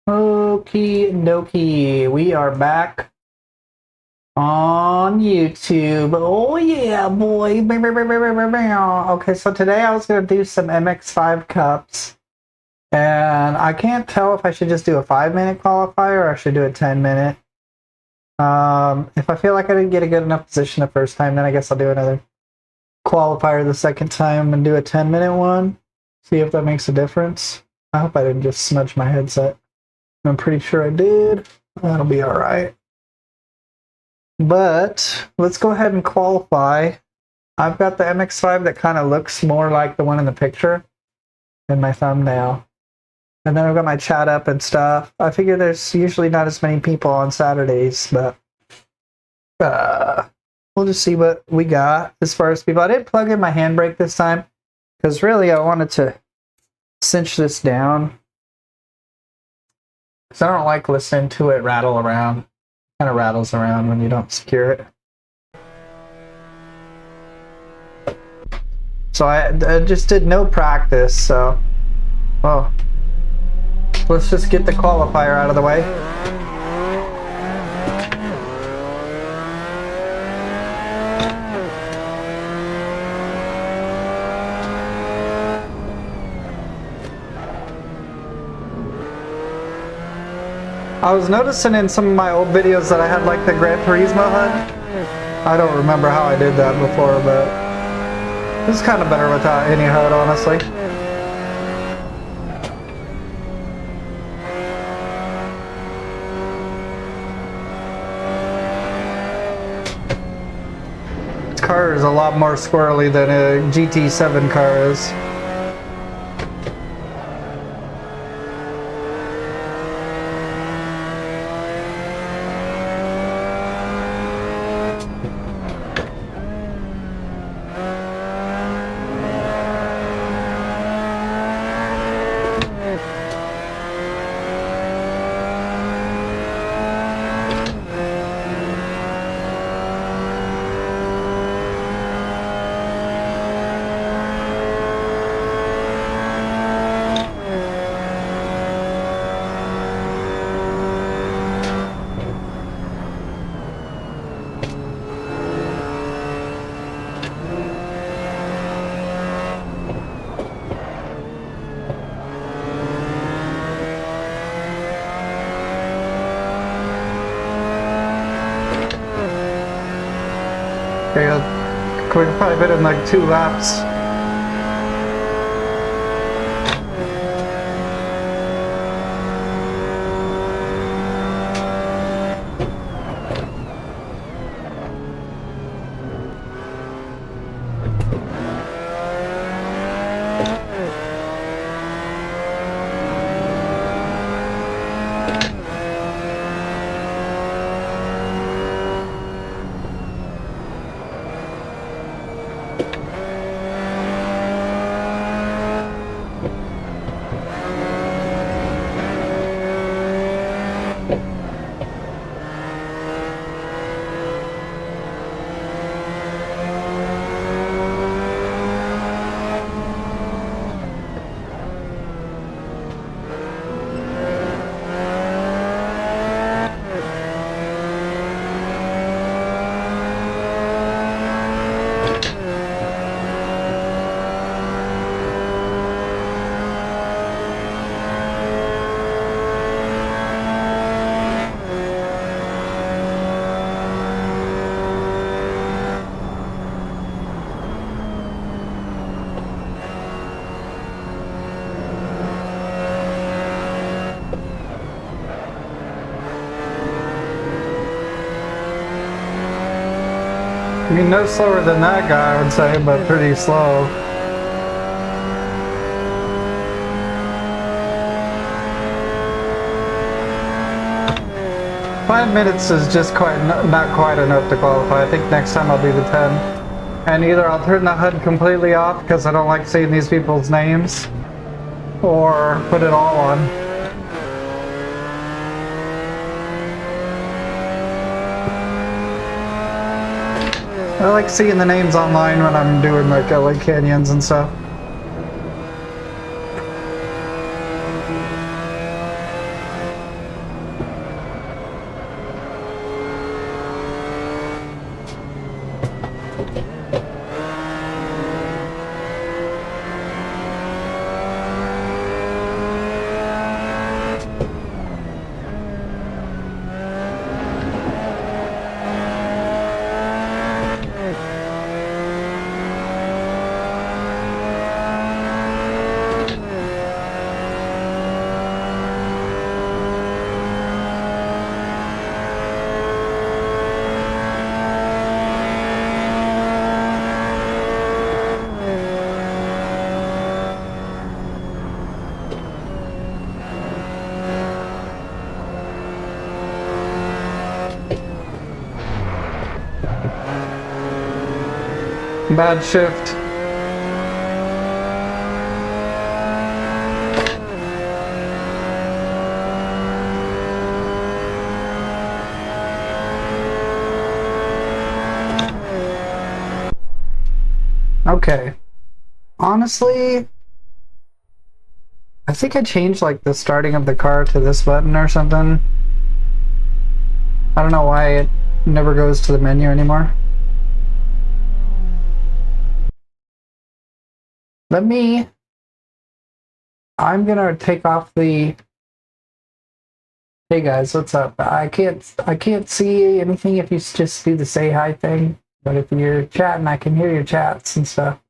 Okie dokie, we are back on YouTube. Oh yeah, boy. Okay, so today I was going to do some MX-5 cups. And I can't tell if I should just do a 5-minute qualifier or I should do a 10-minute. If I feel like I didn't get a good enough position the first time, then I guess I'll do another qualifier the second time and do a 10-minute one. See if that makes a difference. I hope I didn't just smudge my headset. I'm pretty sure I did. That'll be alright. But let's go ahead and qualify. I've got the MX-5 that kind of looks more like the one in the picture in my thumbnail. And then I've got my chat up and stuff. I figure there's usually not as many people on Saturdays, but we'll just see what we got as far as people. I didn't plug in my handbrake this time because really I wanted to cinch this down. Because I don't like listening to it rattle around. It kind of rattles around when you don't secure it. So I just did no practice, so... Oh. Let's just get the qualifier out of the way. I was noticing in some of my old videos that I had like the Gran Turismo HUD. I don't remember how I did that before, but it's kind of better without any HUD, honestly. This car is a lot more squirrely than a GT7 car is. Okay, we can probably fit in like 2 laps. I mean, no slower than that guy, I would say, but pretty slow. Five minutes is just not quite enough to qualify. I think next time I'll do the 10. And either I'll turn the HUD completely off because I don't like seeing these people's names, or put it all on. I like seeing the names online when I'm doing like LA Canyons and stuff. Bad shift. Okay. Honestly, I think I changed like the starting of the car to this button or something. I don't know why it never goes to the menu anymore. I'm gonna take off the... Hey guys, what's up? I can't see anything if you just do the say hi thing, but if you're chatting, I can hear your chats and stuff.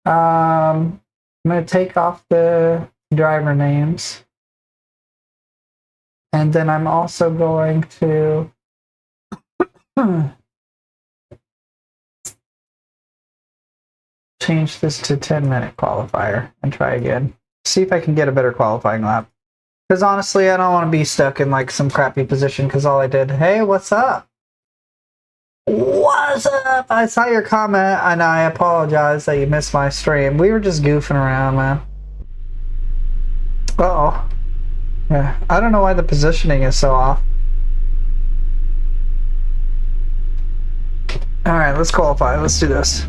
I'm gonna take off the driver names, and then I'm also going to change this to 10-minute qualifier and try again. See if I can get a better qualifying lap. Because honestly, I don't want to be stuck in like some crappy position because all I did... Hey, what's up? What's up? I saw your comment and I apologize that you missed my stream. We were just goofing around, man. Uh-oh. Yeah, I don't know why the positioning is so off. Alright, let's qualify. Let's do this.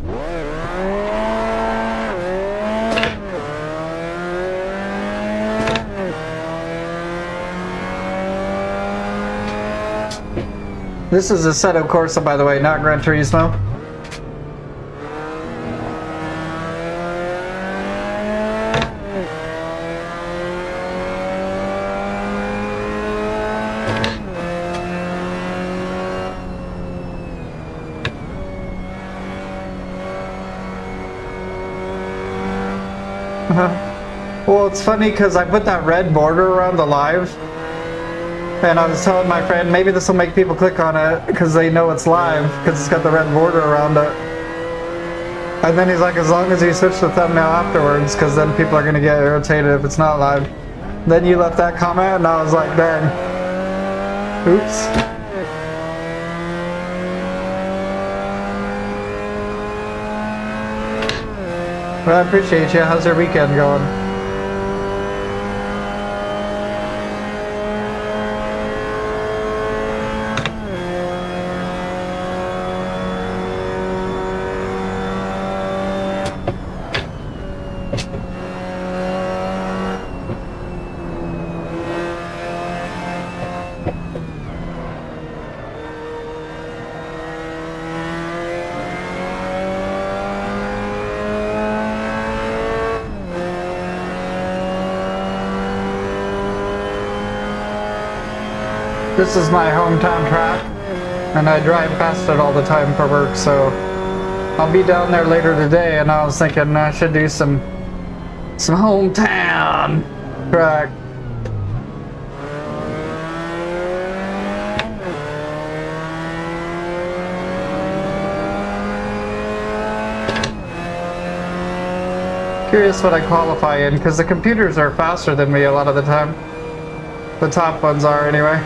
This is Assetto Corsa, by the way, not Gran Turismo. Well, it's funny because I put that red border around the live. And I was telling my friend, maybe this will make people click on it because they know it's live because it's got the red border around it. And then he's like, as long as you switch the thumbnail afterwards, because then people are going to get irritated if it's not live. Then you left that comment and I was like, dang. Oops. Well, I appreciate you. How's your weekend going? This is my hometown track, and I drive past it all the time for work, so I'll be down there later today, and I was thinking I should do some hometown track. Curious what I qualify in, because the computers are faster than me a lot of the time. The top ones are, anyway.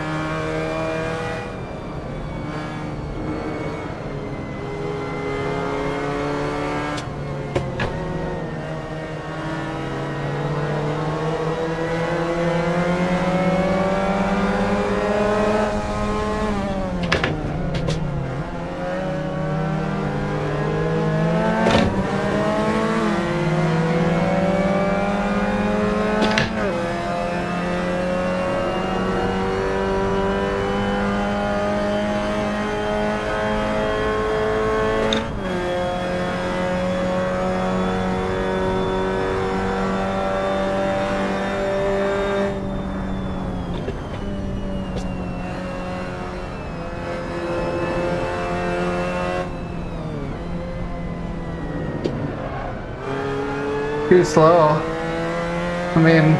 Too slow. I mean,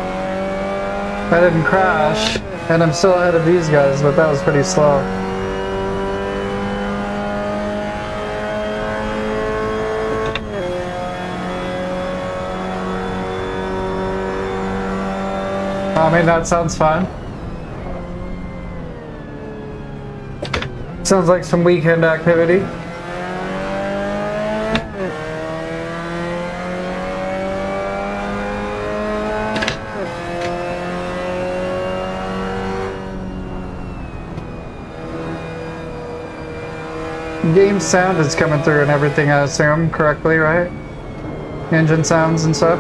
I didn't crash, and I'm still ahead of these guys, but that was pretty slow. I mean, that sounds fun. Sounds like some weekend activity. Game sound is coming through and everything, I assume, correctly, right? Engine sounds and stuff.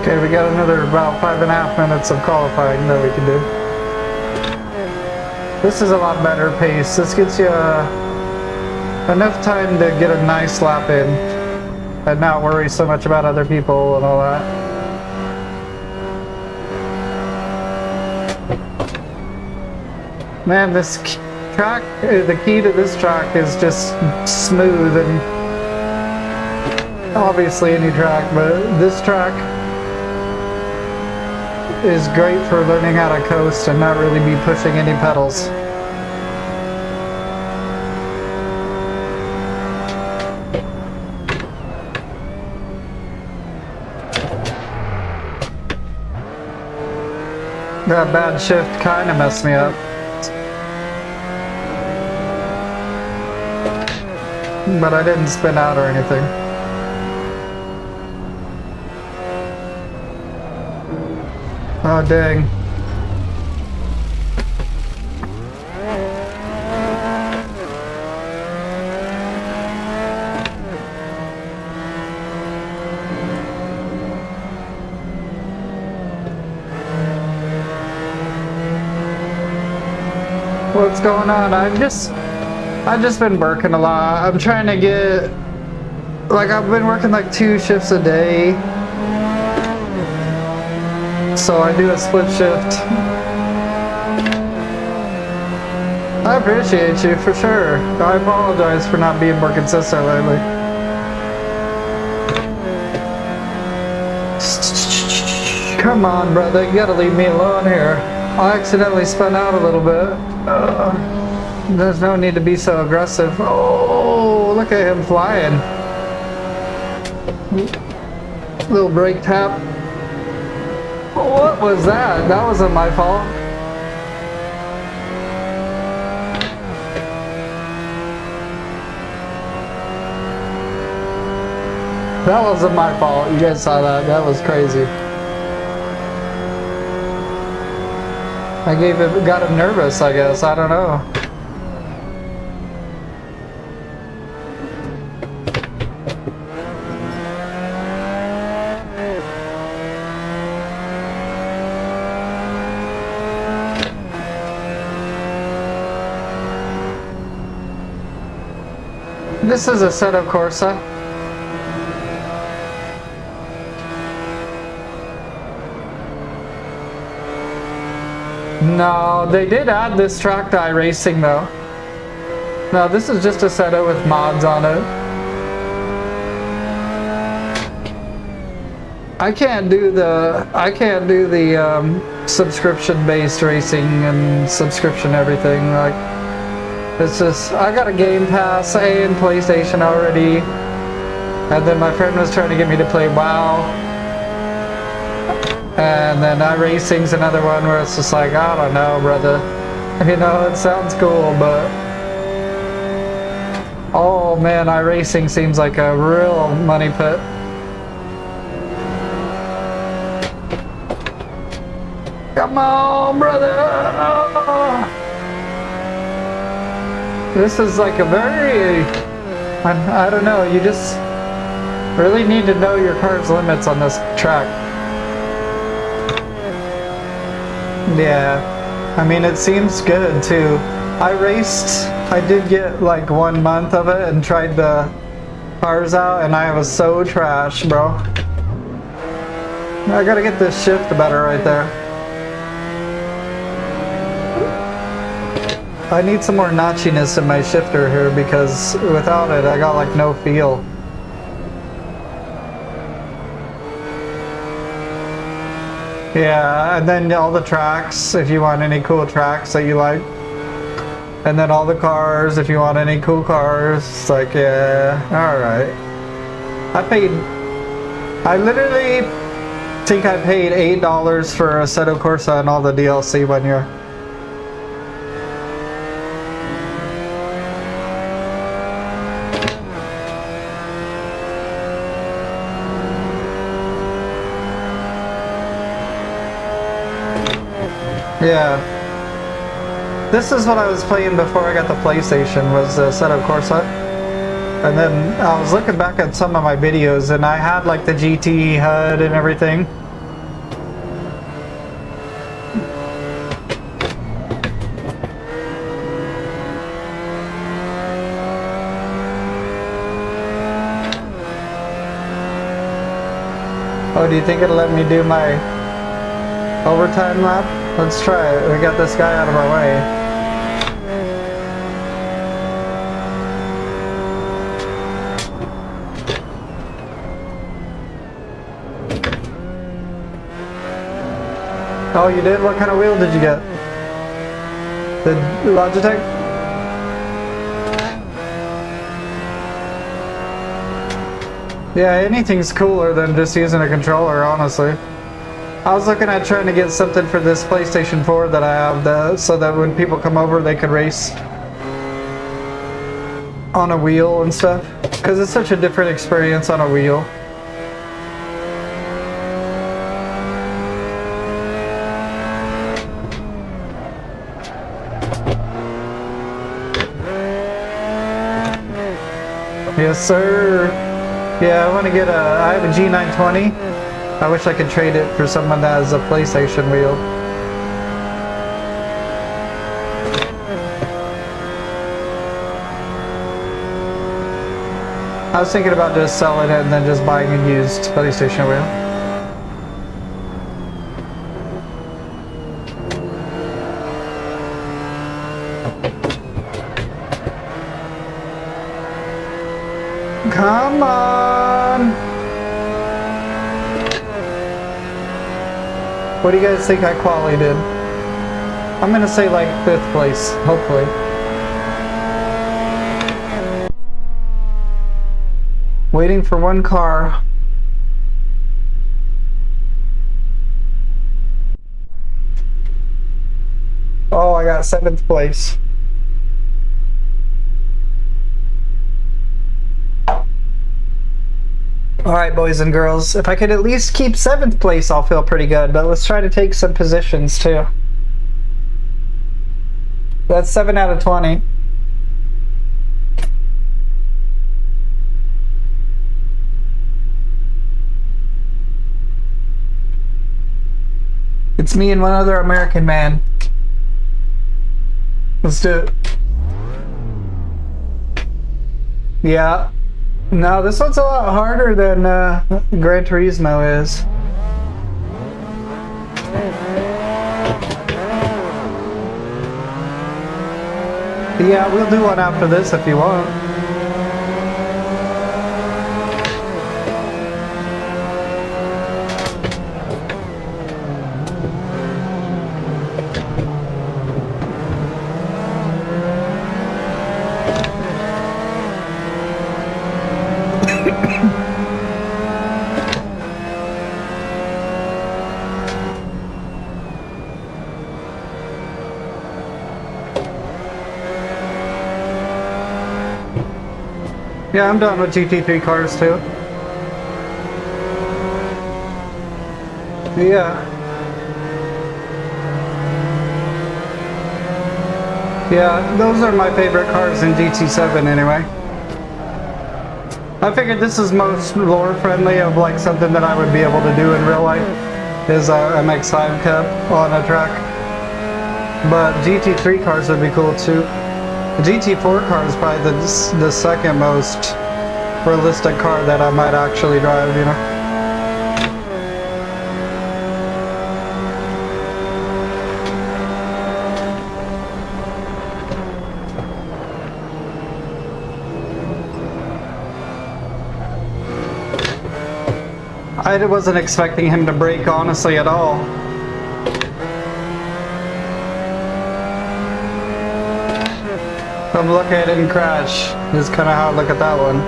Okay, we got another about 5.5 minutes of qualifying that we can do. This is a lot better pace. This gets you enough time to get a nice lap in and not worry so much about other people and all that. Man, this track, the key to this track is just smooth, and obviously any track, but this track is great for learning how to coast and not really be pushing any pedals. That bad shift kind of messed me up. But I didn't spin out or anything. Oh, dang. What's going on? I've just been working a lot. I'm trying to get, like, I've been working like 2 shifts a day. So I do a split shift. I appreciate you for sure. I apologize for not being more consistent lately. Come on, brother, you gotta leave me alone here. I accidentally spun out a little bit. There's no need to be so aggressive. Oh, look at him flying. Little brake tap. What was that? That wasn't my fault. That wasn't my fault. You guys saw that. That was crazy. Got him nervous, I guess. I don't know. This is Assetto Corsa. No, they did add this track to iRacing though. No, this is just Assetto with mods on it. I can't do the subscription-based racing and subscription everything. Like, it's just, I got a Game Pass and PlayStation already, and then my friend was trying to get me to play WoW, and then iRacing's another one where it's just like, I don't know, brother. You know, it sounds cool, but oh man, iRacing seems like a real money pit. Come on, brother! This is like a very, I don't know, you just really need to know your car's limits on this track. Yeah, I mean, it seems good too. I did get like 1 month of it and tried the cars out, and I was so trash, bro. I gotta get this shift better right there. I need some more notchiness in my shifter here, because without it I got like no feel. Yeah, and then all the tracks, if you want any cool tracks that you like. And then all the cars, if you want any cool cars. It's like, yeah, alright. I paid I literally think I paid $8 for Assetto Corsa and all the DLC 1 year. Yeah. This is what I was playing before I got the PlayStation, was Assetto Corsa. And then I was looking back at some of my videos and I had like the GT HUD and everything. Oh, do you think it'll let me do my overtime lap? Let's try it. We got this guy out of our way. Oh, you did? What kind of wheel did you get? The Logitech? Yeah, anything's cooler than just using a controller, honestly. I was looking at trying to get something for this PlayStation 4 that I have, so that when people come over they could race on a wheel and stuff. Because it's such a different experience on a wheel. Yes, sir. Yeah, I want to get I have a G920. I wish I could trade it for someone that has a PlayStation wheel. I was thinking about just selling it and then just buying a used PlayStation wheel. Come on! What do you guys think I quali did? I'm gonna say like 5th place, hopefully. Waiting for one car. Oh, I got 7th place. Alright, boys and girls, if I could at least keep 7th place, I'll feel pretty good, but let's try to take some positions too. That's 7 out of 20. It's me and one other American man. Let's do it. Yeah. No, this one's a lot harder than Gran Turismo is. Yeah, we'll do one after this if you want. Yeah, I'm done with GT3 cars too. Yeah. Yeah, those are my favorite cars in GT7 anyway. I figured this is most lore friendly of like something that I would be able to do in real life is a MX-5 Cup on a track. But GT3 cars would be cool too. The GT4 car is probably the second most realistic car that I might actually drive, you know? I wasn't expecting him to brake, honestly, at all. Come look at it and crash is kind of how I look at that one.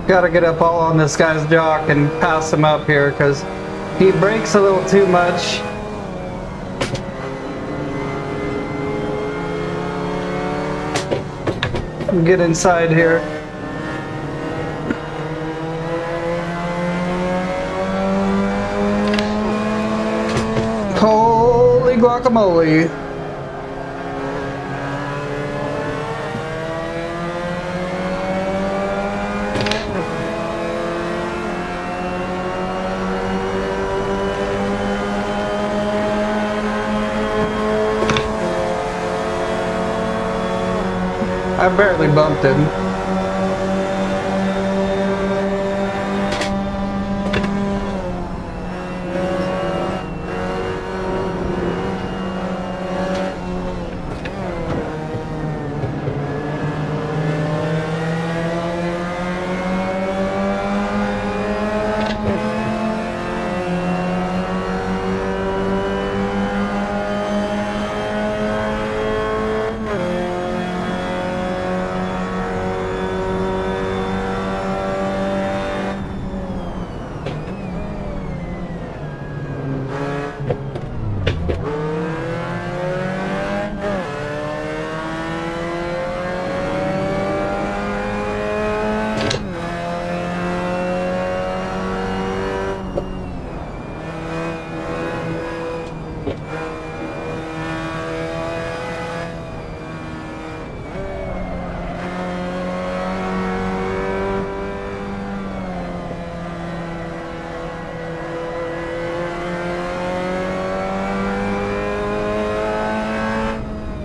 Gotta get up all on this guy's jock and pass him up here because he brakes a little too much. Get inside here. Holy guacamole. I barely bumped him.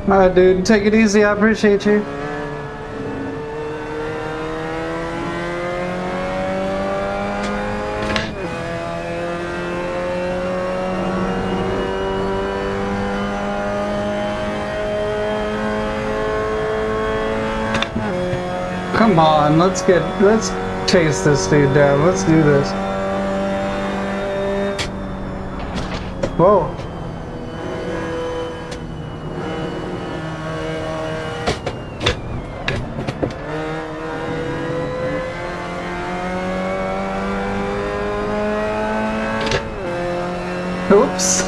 Alright, dude, take it easy. I appreciate you. Come on, let's chase this dude down. Let's do this. Whoa. Oops.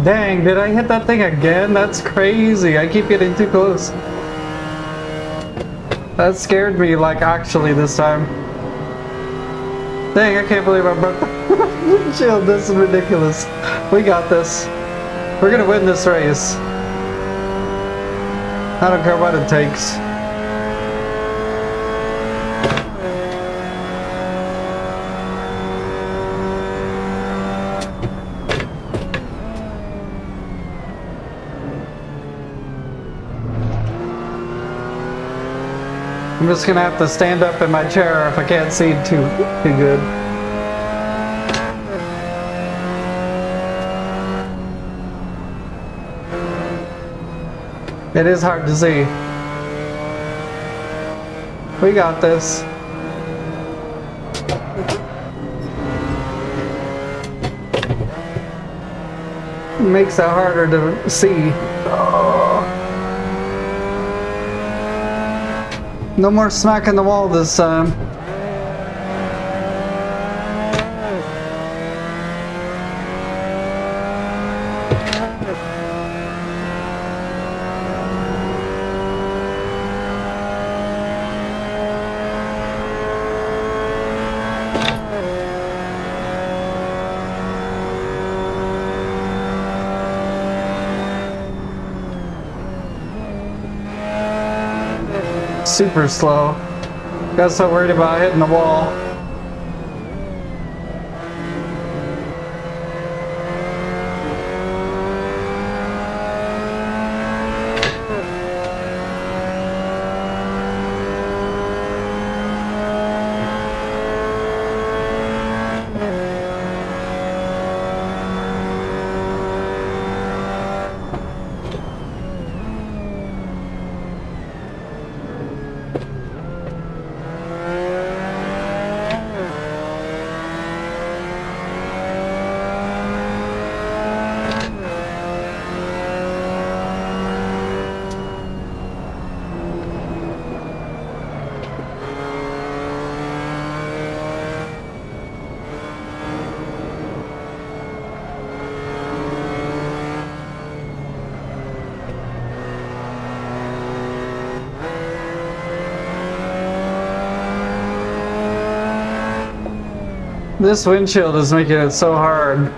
Dang, did I hit that thing again? That's crazy. I keep getting too close. That scared me, like, actually this time. Dang, I can't believe I broke the windshield. This is ridiculous. We got this. We're gonna win this race. I don't care what it takes. I'm just gonna have to stand up in my chair if I can't see too good. It is hard to see. We got this. It makes it harder to see. No more smacking the wall this time. super slow. Got so worried about hitting the wall. This windshield is making it so hard.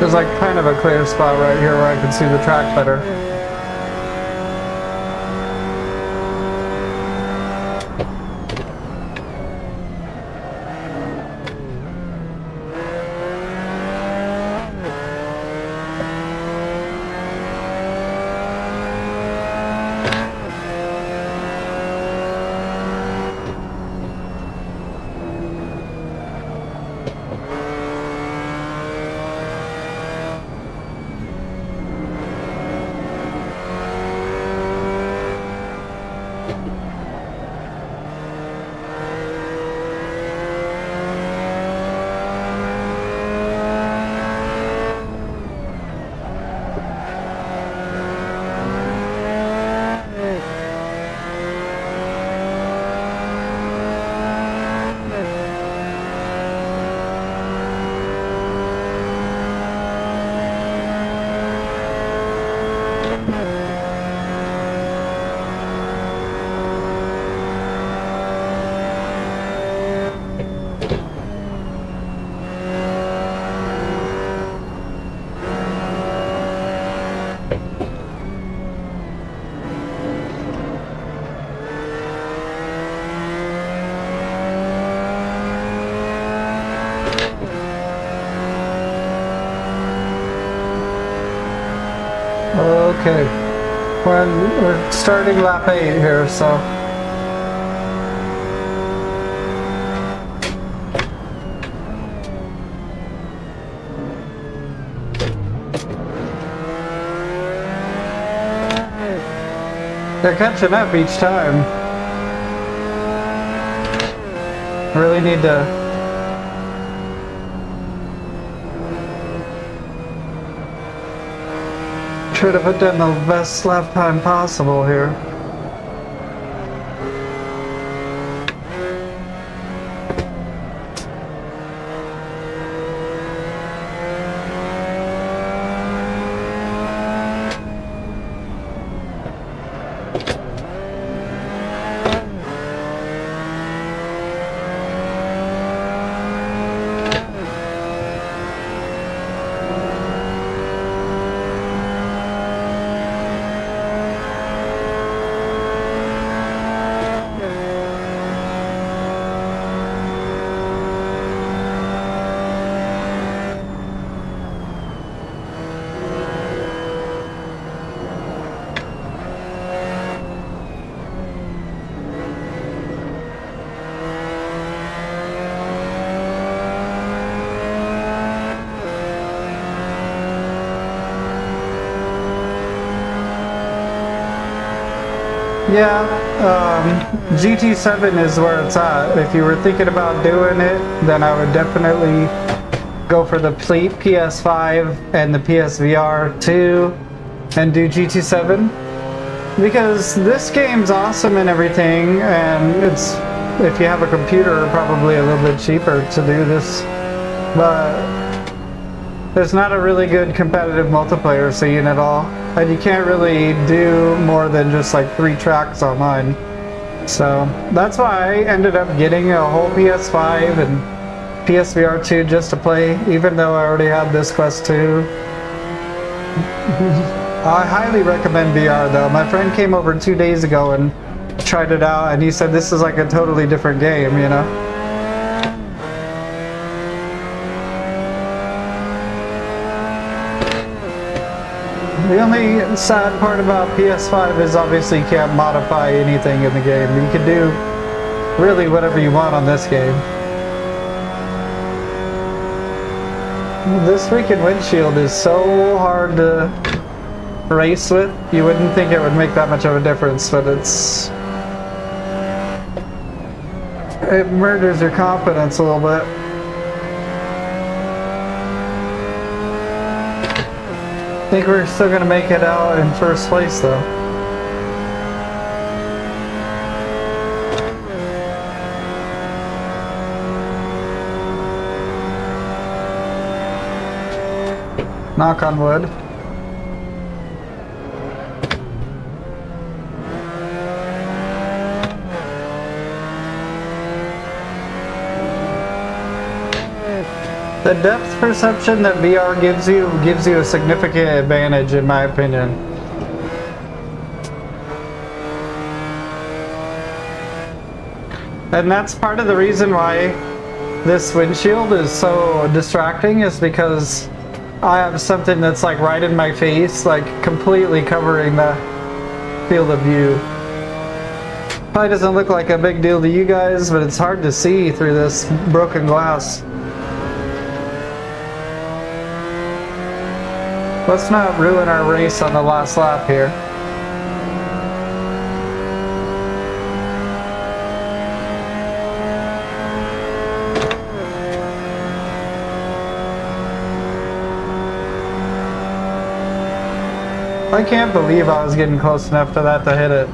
There's like kind of a clear spot right here where I can see the track better. Okay, we're starting lap 8 here, so. They're catching up each time. Really need to try to put down the best lap time possible here. Yeah, GT7 is where it's at. If you were thinking about doing it, then I would definitely go for the PS5 and the PSVR 2 and do GT7. Because this game's awesome and everything, and it's, if you have a computer, probably a little bit cheaper to do this. But there's not a really good competitive multiplayer scene at all. And you can't really do more than just like 3 tracks online. So that's why I ended up getting a whole PS5 and PSVR 2 just to play, even though I already had this Quest 2. I highly recommend VR though. My friend came over 2 days ago and tried it out, and he said this is like a totally different game, you know? The only sad part about PS5 is obviously you can't modify anything in the game. You can do really whatever you want on this game. This freaking windshield is so hard to race with. You wouldn't think it would make that much of a difference, but it murders your confidence a little bit. I think we're still gonna make it out in first place though. Knock on wood. The depth perception that VR gives you a significant advantage, in my opinion. And that's part of the reason why this windshield is so distracting, is because I have something that's like right in my face, like completely covering the field of view. Probably doesn't look like a big deal to you guys, but it's hard to see through this broken glass. Let's not ruin our race on the last lap here. I can't believe I was getting close enough to that to hit it.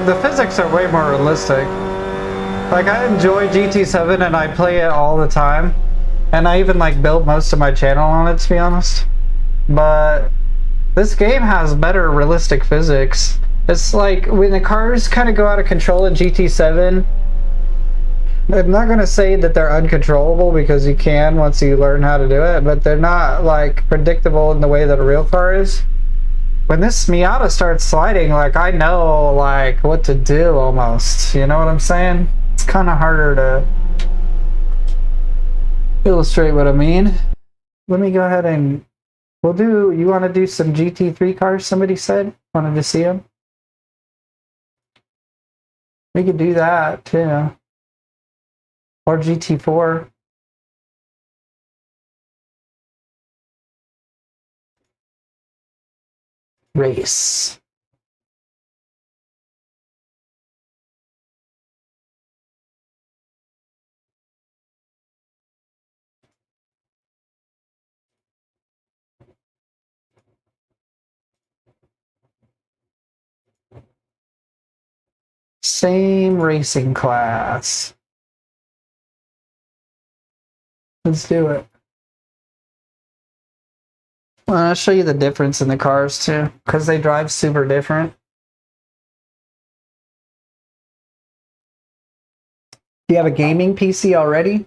The physics are way more realistic. Like, I enjoy GT7 and I play it all the time. And I even like build most of my channel on it, to be honest. But this game has better realistic physics. It's like when the cars kind of go out of control in GT7, I'm not going to say that they're uncontrollable, because you can once you learn how to do it, but they're not like predictable in the way that a real car is. When this Miata starts sliding, like, I know like what to do almost, you know what I'm saying? It's kind of harder to illustrate what I mean. Let me go ahead and you want to do some GT3 cars, somebody said? Wanted to see them? We could do that too. Or GT4. Race. Same racing class. Let's do it. I'll show you the difference in the cars too, because they drive super different. Do you have a gaming PC already?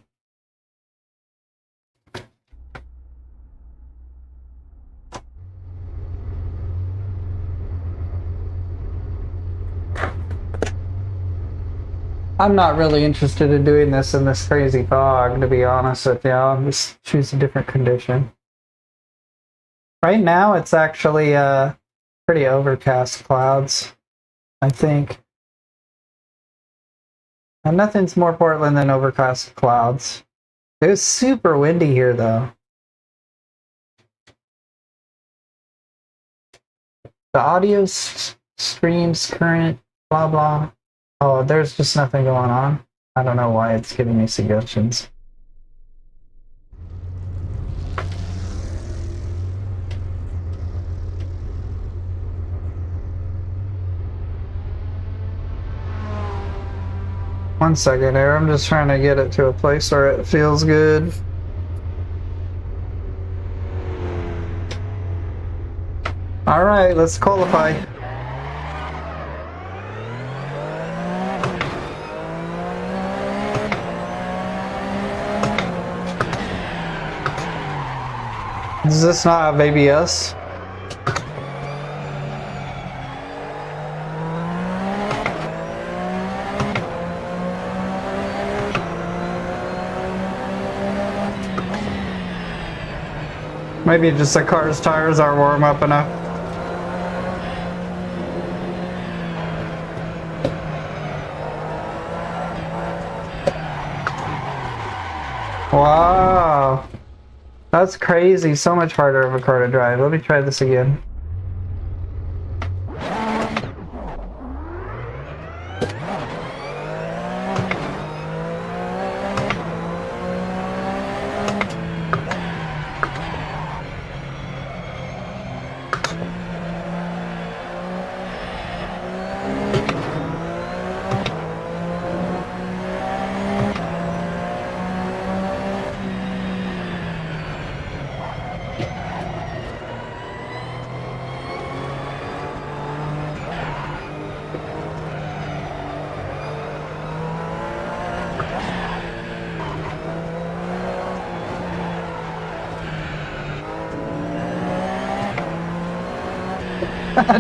I'm not really interested in doing this in this crazy fog, to be honest with you. I'll just choose a different condition. Right now, it's actually pretty overcast clouds, I think. And nothing's more Portland than overcast clouds. It was super windy here, though. The audio streams current, blah, blah. Oh, there's just nothing going on. I don't know why it's giving me suggestions. One second here, I'm just trying to get it to a place where it feels good. Alright, let's qualify. Does this not have ABS? Maybe just the car's tires aren't warm up enough. Wow. That's crazy. So much harder of a car to drive. Let me try this again.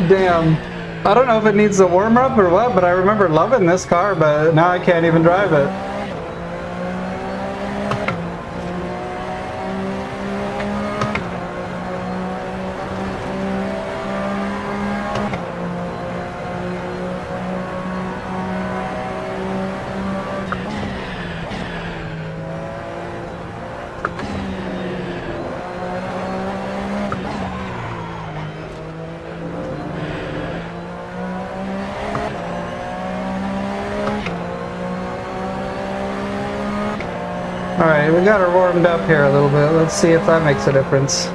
Damn. I don't know if it needs a warm up or what, but I remember loving this car, but now I can't even drive it. Alright, we got her warmed up here a little bit. Let's see if that makes a difference.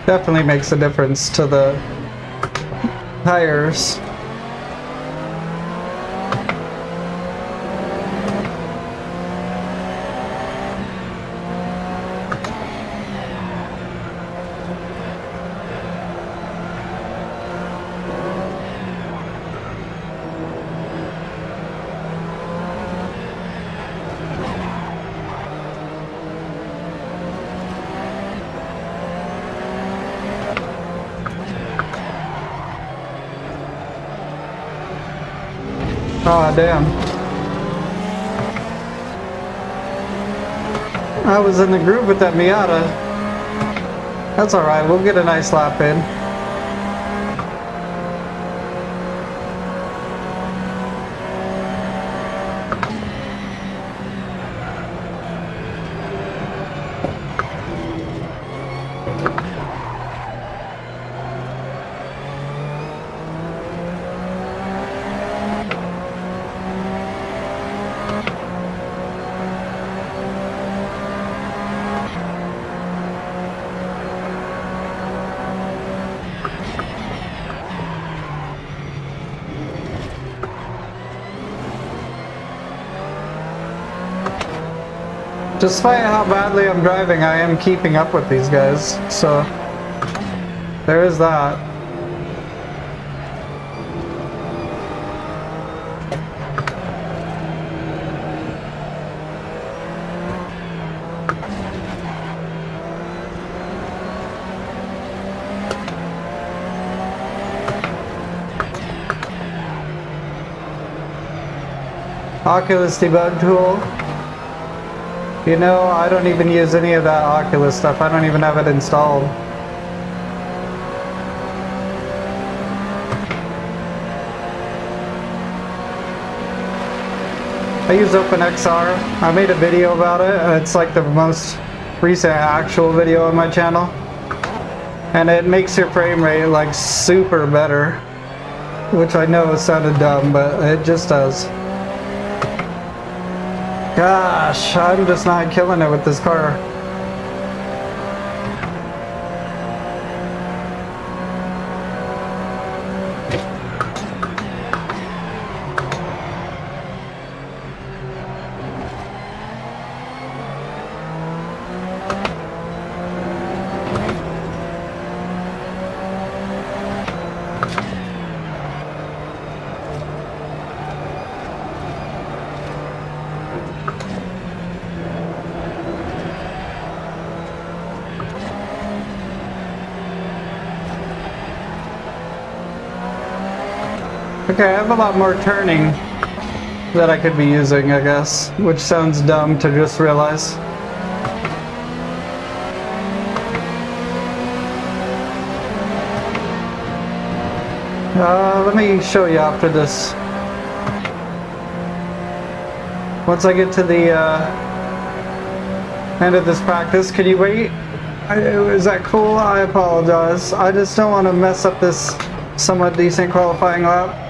Definitely makes a difference to the tires. Oh, damn. I was in the groove with that Miata. That's alright, we'll get a nice lap in. Despite how badly I'm driving, I am keeping up with these guys, so there is that. Oculus debug tool. You know, I don't even use any of that Oculus stuff. I don't even have it installed. I use OpenXR. I made a video about it. It's like the most recent actual video on my channel. And it makes your frame rate like super better. Which I know sounded dumb, but it just does. Gosh, I'm just not killing it with this car. Okay, I have a lot more turning that I could be using, I guess, which sounds dumb to just realize. Let me show you after this. Once I get to the end of this practice, can you wait? Is that cool? I apologize. I just don't want to mess up this somewhat decent qualifying lap.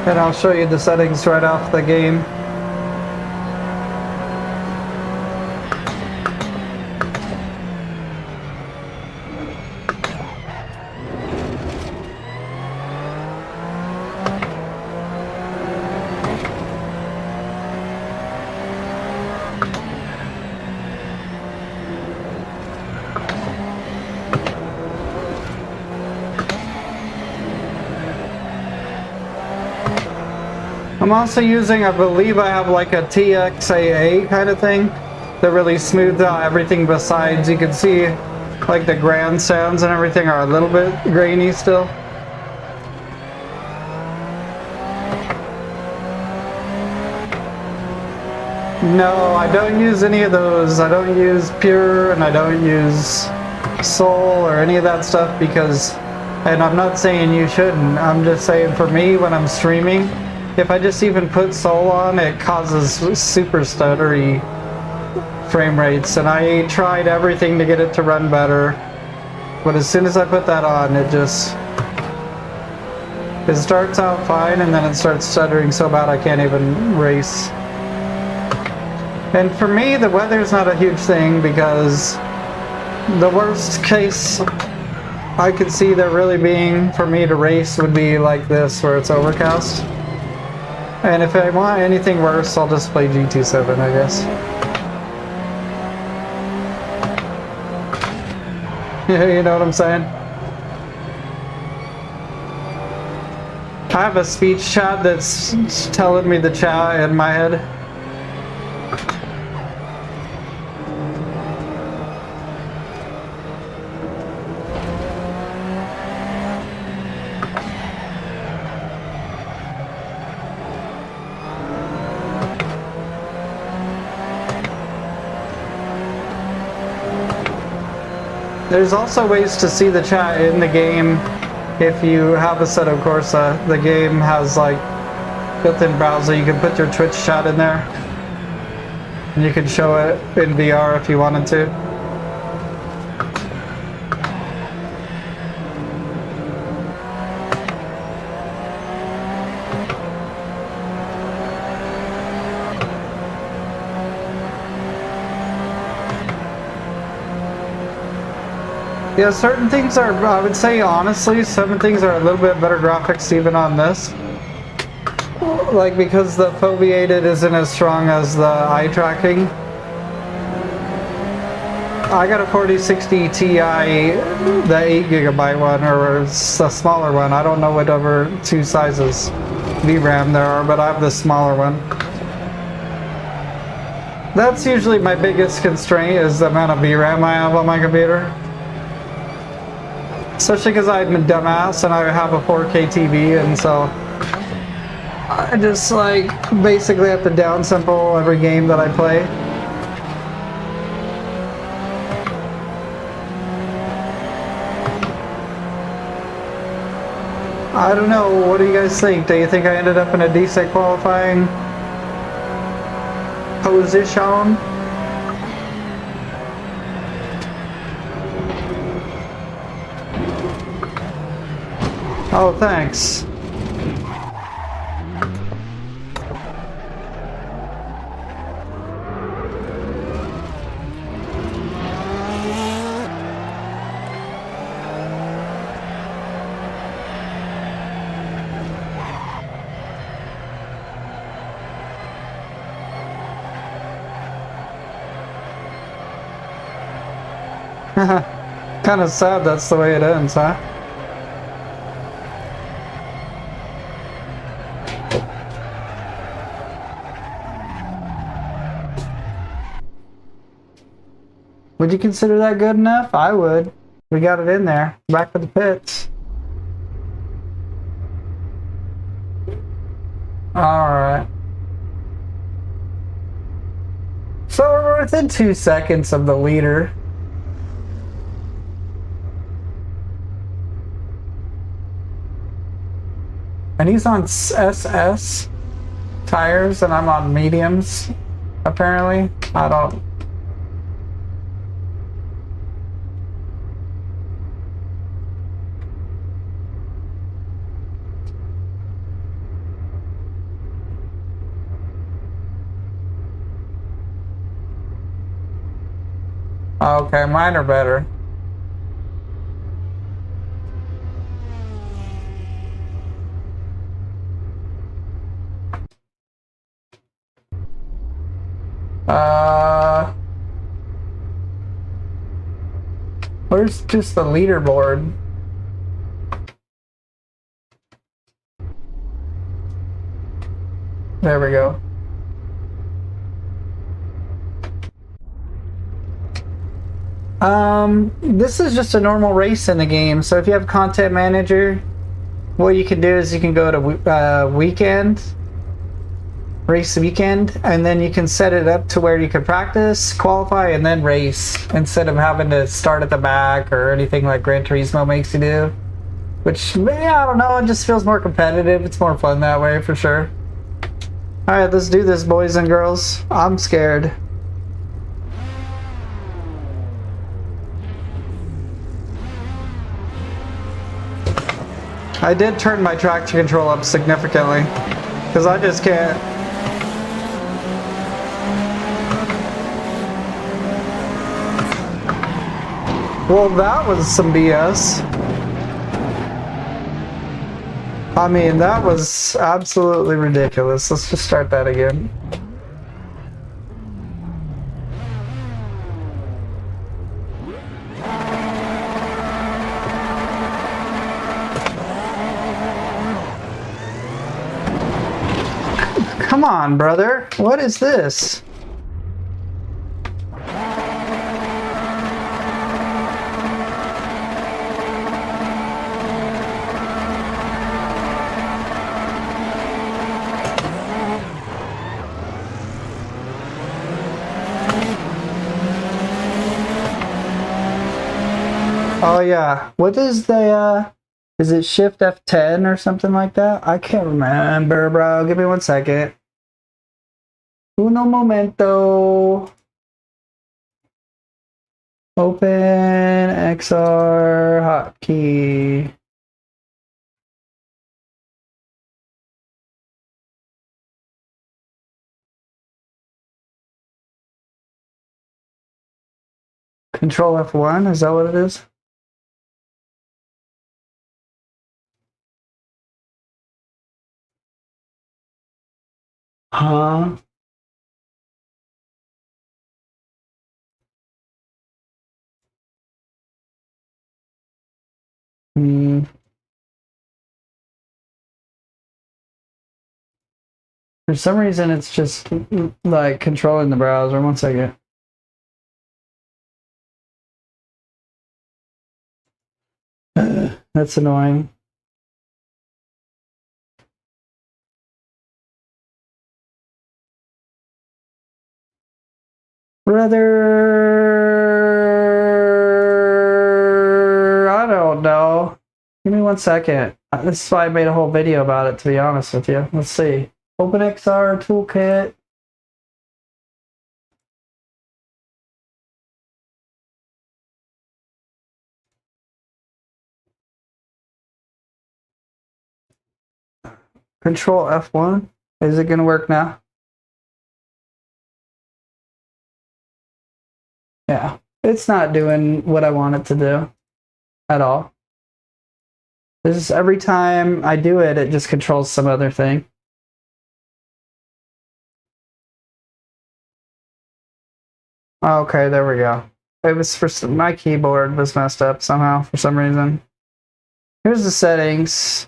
And I'll show you the settings right off the game. I'm also using, I believe I have like a TXAA kind of thing that really smooths out everything besides. You can see like the grand sounds and everything are a little bit grainy still. No, I don't use any of those. I don't use Pure and I don't use Soul or any of that stuff because, and I'm not saying you shouldn't, I'm just saying for me when I'm streaming, if I just even put Soul on, it causes super stuttery frame rates, and I tried everything to get it to run better, but as soon as I put that on, it starts out fine and then it starts stuttering so bad I can't even race. And for me, the weather's not a huge thing because the worst case I could see there really being for me to race would be like this, where it's overcast. And if I want anything worse, I'll just play GT7, I guess. You know what I'm saying? I have a speech chat that's telling me the chat in my head. There's also ways to see the chat in the game if you have Assetto Corsa. The game has like built-in browser. You can put your Twitch chat in there and you can show it in VR if you wanted to. Yeah, certain things are, I would say honestly, some things are a little bit better graphics even on this. Like because the foveated isn't as strong as the eye tracking. I got a 4060 Ti, the 8GB one, or the smaller one. I don't know whatever two sizes VRAM there are, but I have the smaller one. That's usually my biggest constraint, is the amount of VRAM I have on my computer. Especially because I'm a dumbass and I have a 4K TV, and so I just like basically have to downsample every game that I play. I don't know, what do you guys think? Do you think I ended up in a decent qualifying position? Oh, thanks. Kind of sad that's the way it ends, huh? Would you consider that good enough? I would. We got it in there. Back to the pits. Alright. So we're within 2 seconds of the leader. And he's on SS tires and I'm on mediums, apparently. I don't... Okay, mine are better. Where's just the leaderboard? There we go. This is just a normal race in the game. So if you have Content Manager, what you can do is you can go to weekend, race weekend, and then you can set it up to where you can practice, qualify, and then race instead of having to start at the back or anything like Gran Turismo makes you do. Which, yeah, I don't know, it just feels more competitive. It's more fun that way for sure. Alright, let's do this, boys and girls. I'm scared. I did turn my traction control up significantly, because I just can't. Well, that was some BS. I mean, that was absolutely ridiculous. Let's just start that again. Come on, brother. What is this? Oh yeah. What is the is it Shift F10 or something like that? I can't remember, bro. Give me 1 second. Uno momento. Open XR hotkey. Control F1, is that what it is? Huh? Hmm. For some reason, it's just like controlling the browser. 1 second. That's annoying. Brother, I don't know. Give me 1 second. This is why I made a whole video about it, to be honest with you. Let's see. OpenXR toolkit. Control F1. Is it going to work now? Yeah. It's not doing what I want it to do at all. This is every time I do it, it just controls some other thing. Okay, there we go. It was for my keyboard was messed up somehow for some reason. Here's the settings.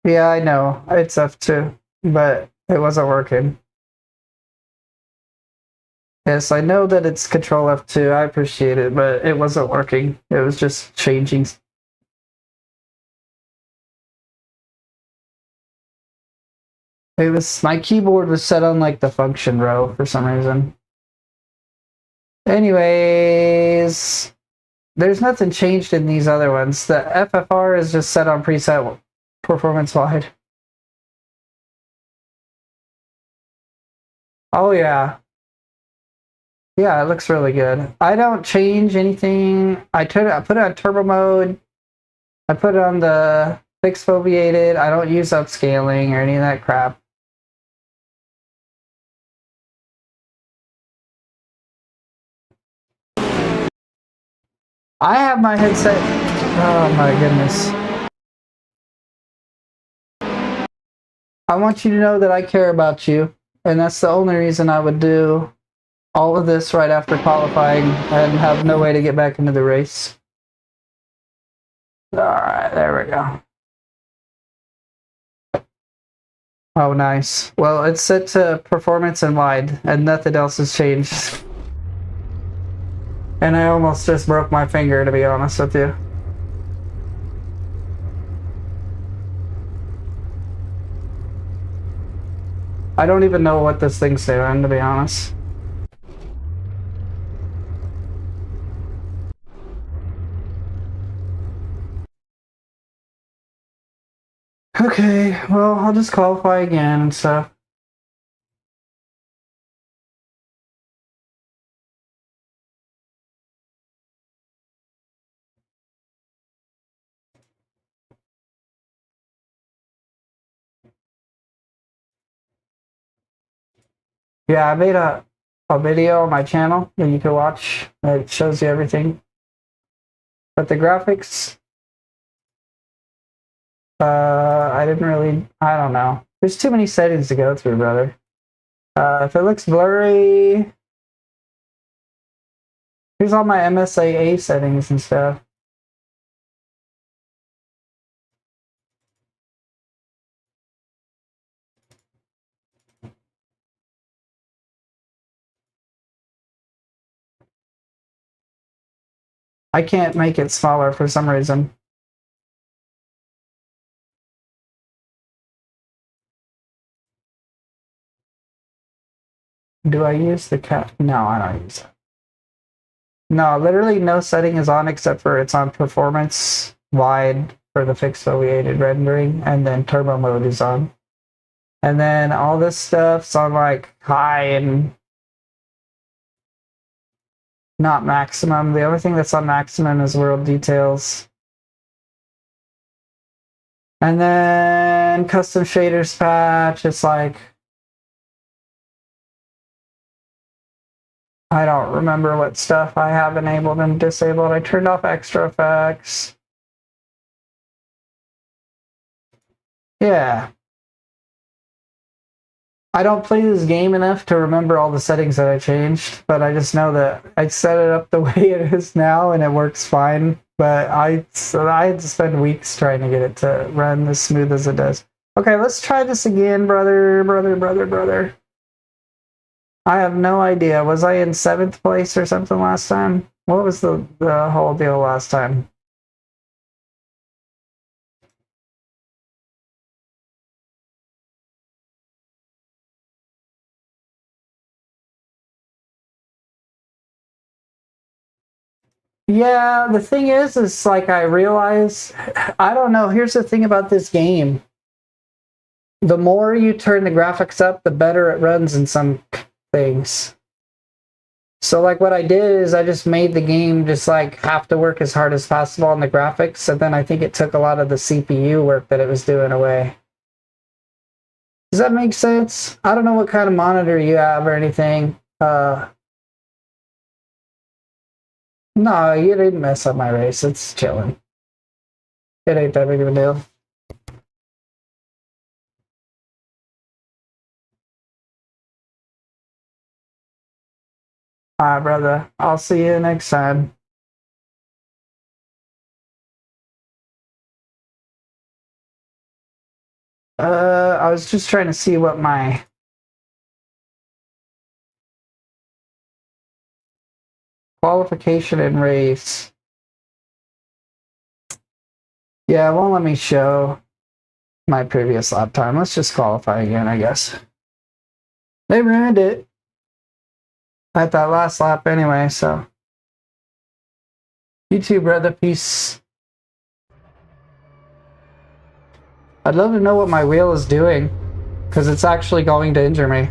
Yeah, I know. It's F2, but it wasn't working. Yes, I know that it's Control F2. I appreciate it, but it wasn't working. It was just changing. It was my keyboard was set on like the function row for some reason. Anyways, there's nothing changed in these other ones. The FFR is just set on preset performance wide. Oh yeah. Yeah, it looks really good. I don't change anything. I put it on turbo mode. I put it on the fixed foveated. I don't use upscaling or any of that crap. I have my headset. Oh my goodness. I want you to know that I care about you, and that's the only reason I would do all of this right after qualifying and have no way to get back into the race. All right, there we go. Oh, nice. Well, it's set to performance and wide, and nothing else has changed. And I almost just broke my finger, to be honest with you. I don't even know what this thing's doing, to be honest. Okay, well, I'll just qualify again and stuff. Yeah, I made a video on my channel that you can watch. It shows you everything. But the graphics, I didn't really, I don't know. There's too many settings to go through, brother. If it looks blurry, here's all my MSAA settings and stuff. I can't make it smaller for some reason. Do I use the cat? No, I don't use it. No, literally no setting is on except for it's on performance wide for the fixed foveated rendering, and then turbo mode is on. And then all this stuff's on like high and not maximum. The only thing that's on maximum is world details. And then custom shaders patch, it's like, I don't remember what stuff I have enabled and disabled. I turned off extra effects. Yeah. I don't play this game enough to remember all the settings that I changed, but I just know that I set it up the way it is now and it works fine. But I had to spend weeks trying to get it to run as smooth as it does. Okay, let's try this again, brother. I have no idea. Was I in 7th place or something last time? What was the whole deal last time? Yeah, the thing is like I realize, I don't know, here's the thing about this game. The more you turn the graphics up, the better it runs in some things. So like what I did is I just made the game just like have to work as hard as possible on the graphics, and then I think it took a lot of the CPU work that it was doing away. Does that make sense? I don't know what kind of monitor you have or anything. No, you didn't mess up my race. It's chilling. It ain't that big of a deal. Alright, brother. I'll see you next time. I was just trying to see what my qualification and race. Yeah, it won't let me show my previous lap time. Let's just qualify again, I guess. They ruined it at that last lap anyway, so. You too, brother. Peace. I'd love to know what my wheel is doing, because it's actually going to injure me.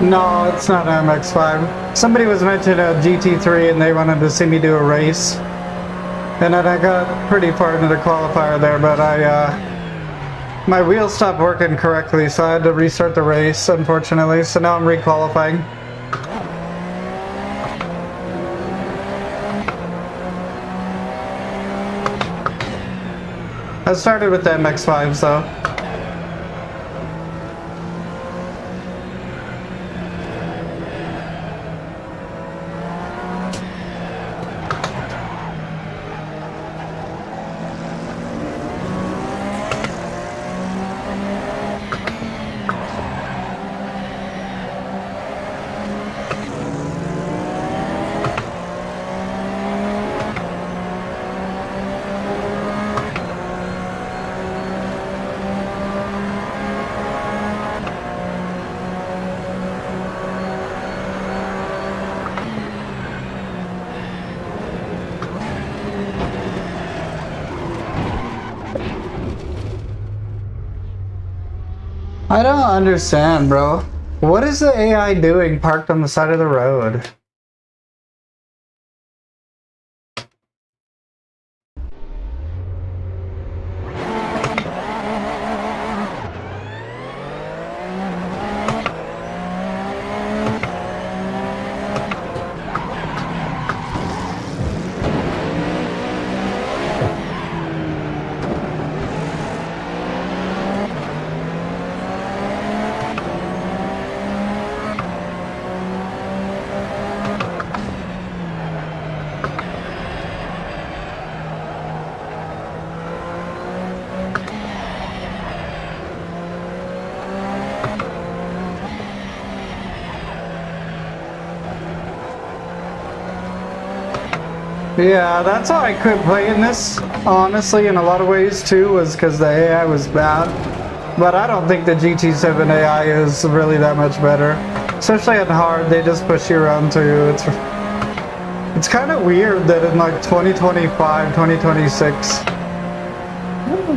No, it's not an MX-5. Somebody was mentioning a GT3 and they wanted to see me do a race. And then I got pretty far into the qualifier there, but my wheels stopped working correctly, so I had to restart the race, unfortunately. So now I'm re-qualifying. I started with the MX-5s though. I don't understand, bro. What is the AI doing parked on the side of the road? Yeah, that's how I quit playing this, honestly, in a lot of ways too, was because the AI was bad. But I don't think the GT7 AI is really that much better. Especially on hard, they just push you around too. It's kind of weird that in like 2025, 2026,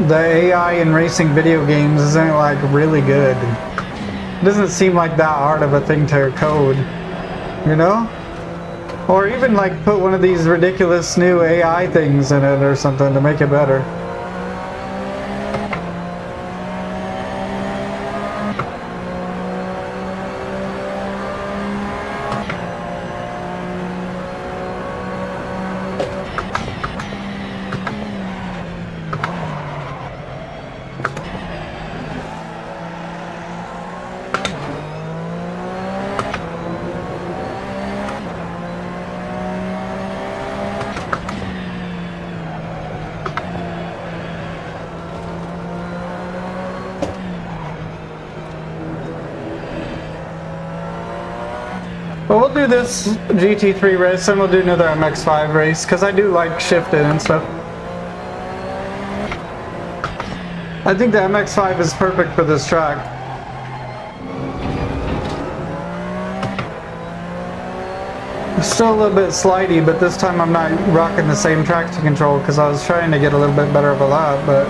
the AI in racing video games isn't like really good. It doesn't seem like that hard of a thing to code, you know? Or even like put one of these ridiculous new AI things in it or something to make it better. But we'll do this GT3 race and we'll do another MX-5 race because I do like shifting and stuff. I think the MX-5 is perfect for this track. It's still a little bit slidey, but this time I'm not rocking the same traction control because I was trying to get a little bit better of a lap, but...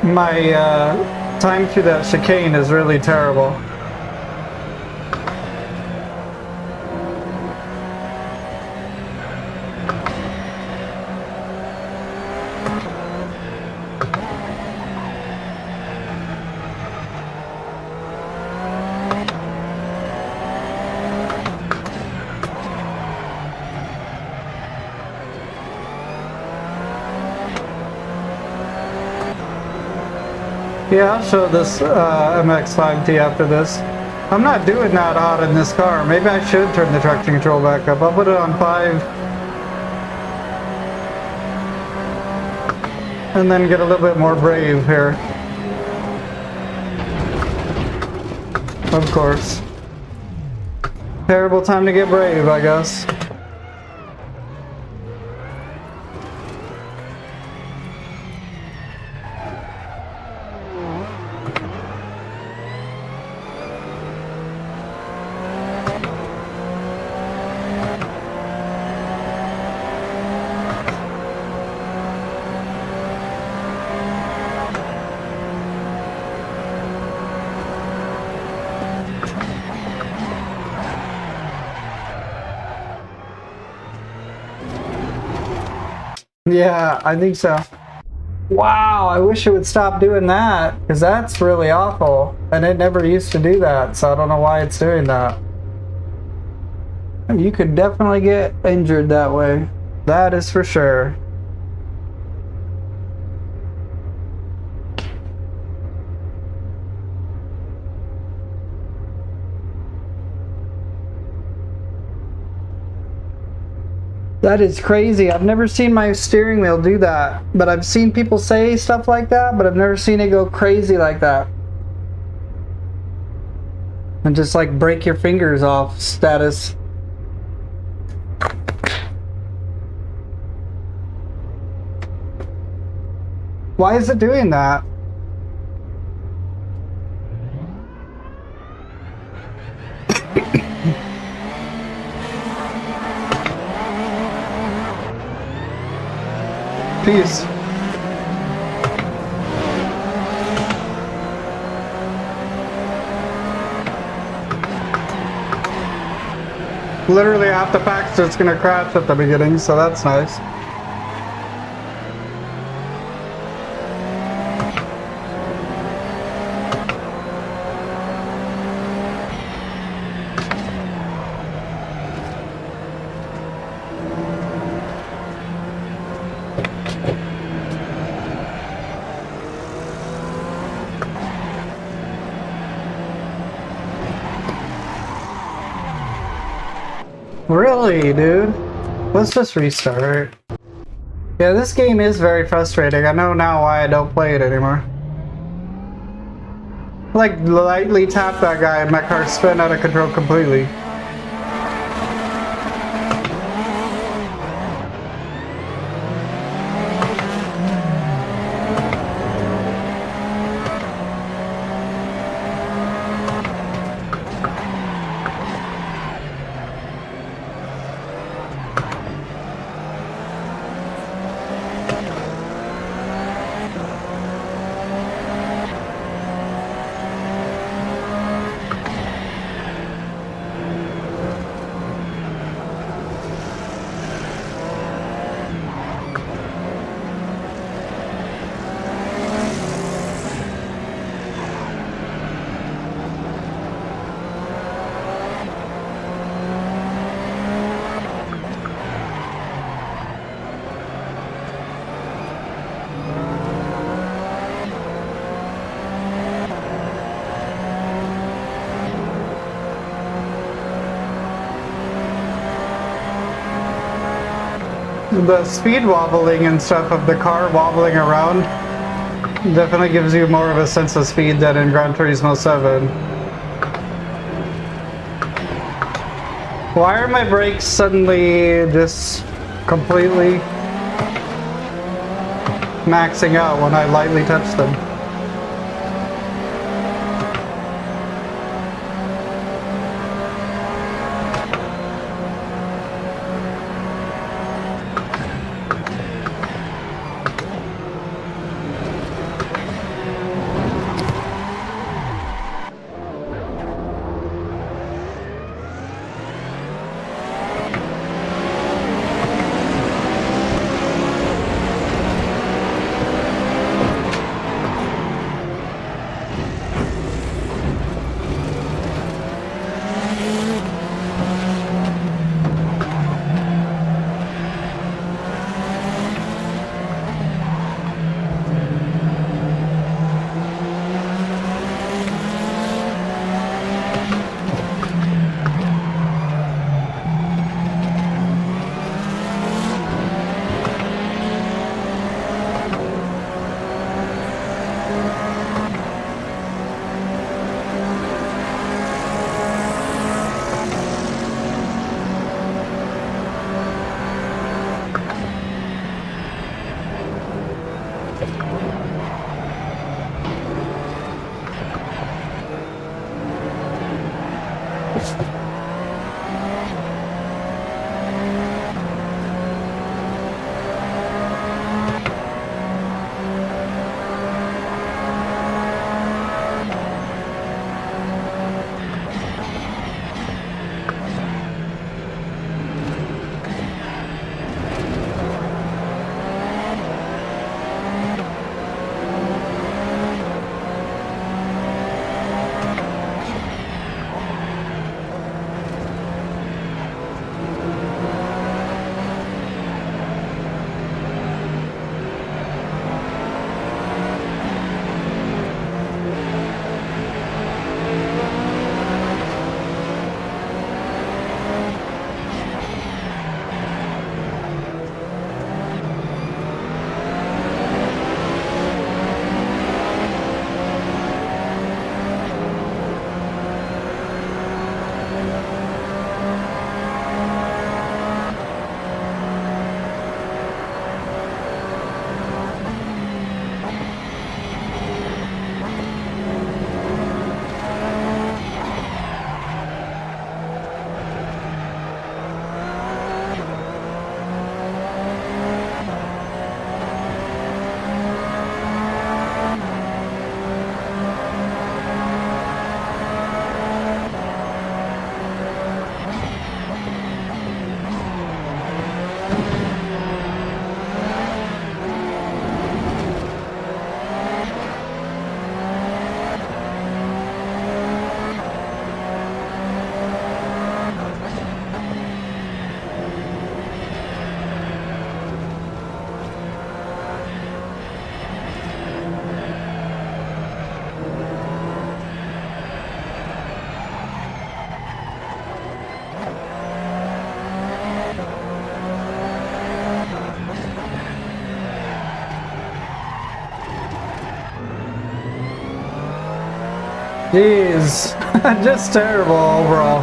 My time through that chicane is really terrible. Yeah, I'll show this MX-5T after this. I'm not doing that hot in this car. Maybe I should turn the traction control back up. I'll put it on 5. And then get a little bit more brave here. Of course. Terrible time to get brave, I guess. Yeah, I think so. Wow, I wish it would stop doing that, because that's really awful. And it never used to do that, so I don't know why it's doing that. You could definitely get injured that way. That is for sure. That is crazy. I've never seen my steering wheel do that, but I've seen people say stuff like that, but I've never seen it go crazy like that. And just like break your fingers off status. Why is it doing that? Peace. Literally half the pack's just gonna crash at the beginning, so that's nice. Really, dude? Let's just restart. Yeah, this game is very frustrating. I know now why I don't play it anymore. Like, lightly tap that guy and my car spin out of control completely. The speed wobbling and stuff of the car wobbling around definitely gives you more of a sense of speed than in Gran Turismo 7. Why are my brakes suddenly just completely maxing out when I lightly touch them? Jeez, just terrible overall.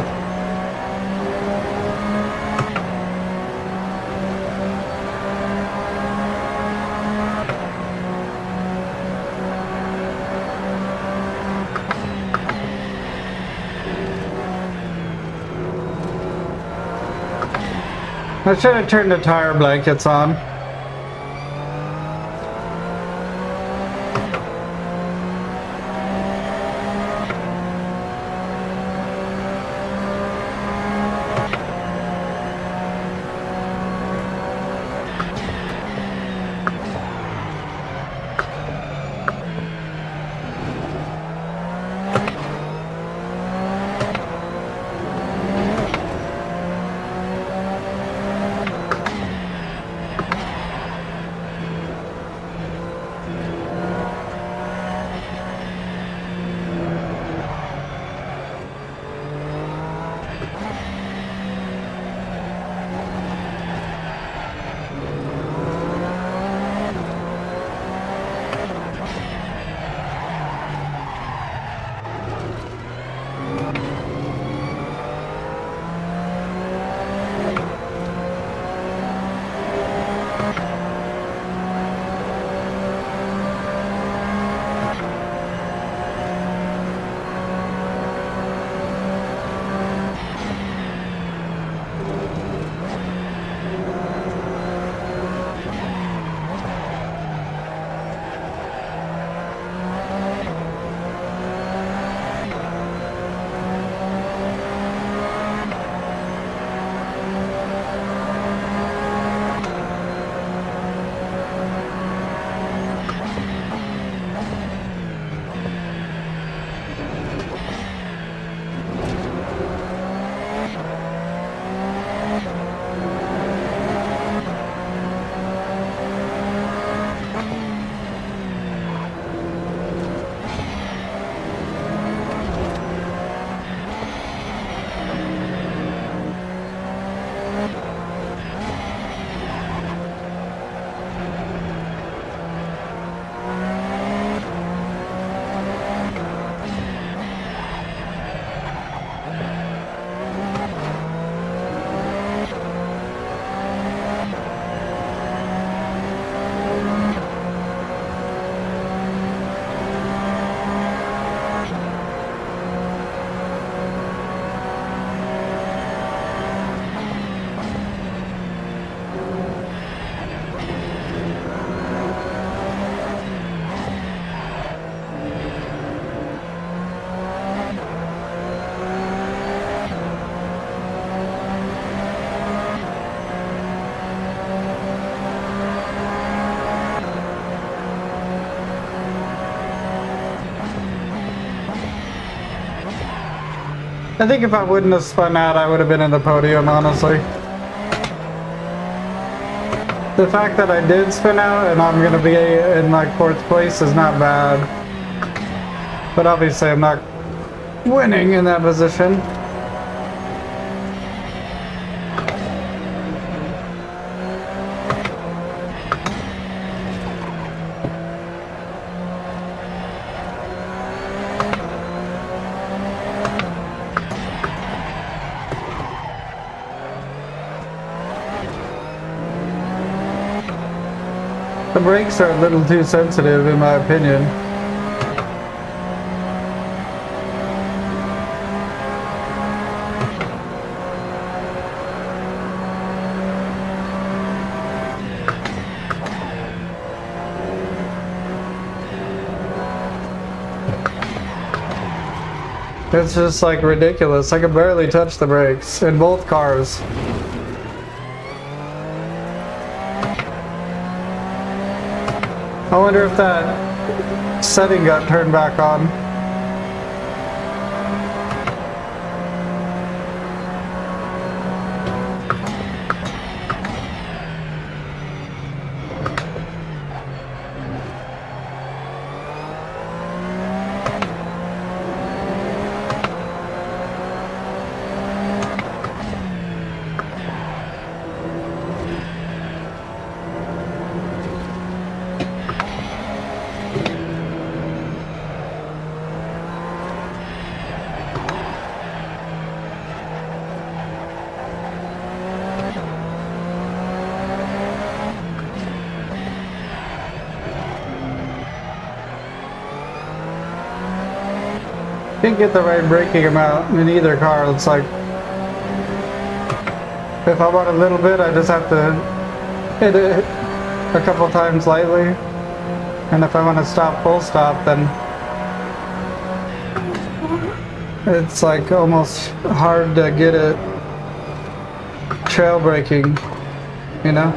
I should have turned the tire blankets on. I think if I wouldn't have spun out, I would have been in the podium, honestly. The fact that I did spin out and I'm going to be in like 4th place is not bad. But obviously I'm not winning in that position. The brakes are a little too sensitive in my opinion. It's just like ridiculous. I can barely touch the brakes in both cars. I wonder if that setting got turned back on. Can't get the right braking amount in either car. It's like, if I want a little bit, I just have to hit it a couple times lightly. And if I want to stop full stop, then it's like almost hard to get it trail braking, you know?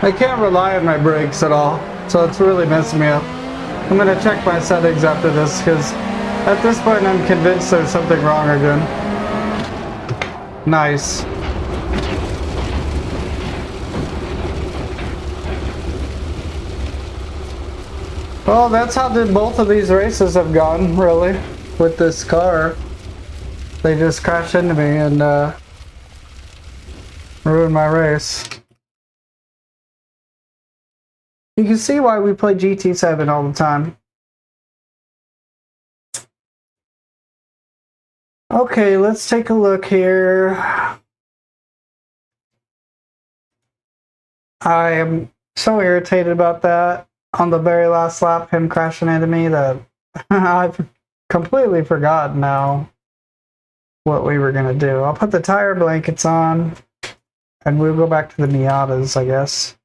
I can't rely on my brakes at all, so it's really messing me up. I'm gonna check my settings after this, because at this point I'm convinced there's something wrong again. Nice. Well, that's how both of these races have gone, really, with this car. They just crashed into me and ruined my race. You can see why we play GT7 all the time. Okay, let's take a look here. I am so irritated about that on the very last lap, him crashing into me, that I've completely forgotten now what we were going to do. I'll put the tire blankets on and we'll go back to the Miatas, I guess.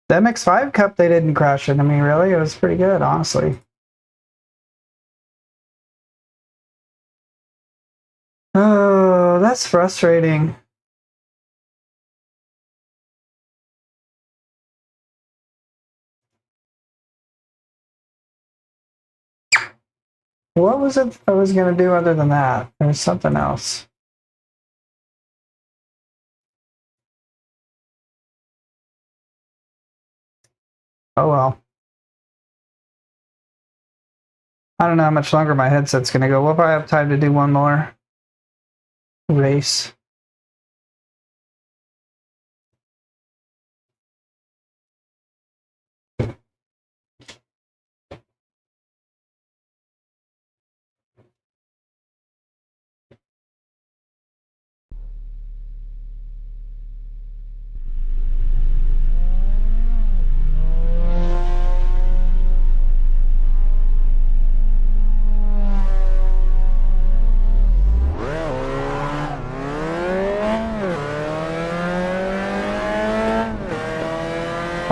The MX-5 Cup, they didn't crash into me, really. It was pretty good, honestly. Oh, that's frustrating. What was it I was going to do other than that? There's something else. Oh well. I don't know how much longer my headset's going to go. We'll probably have time to do one more race.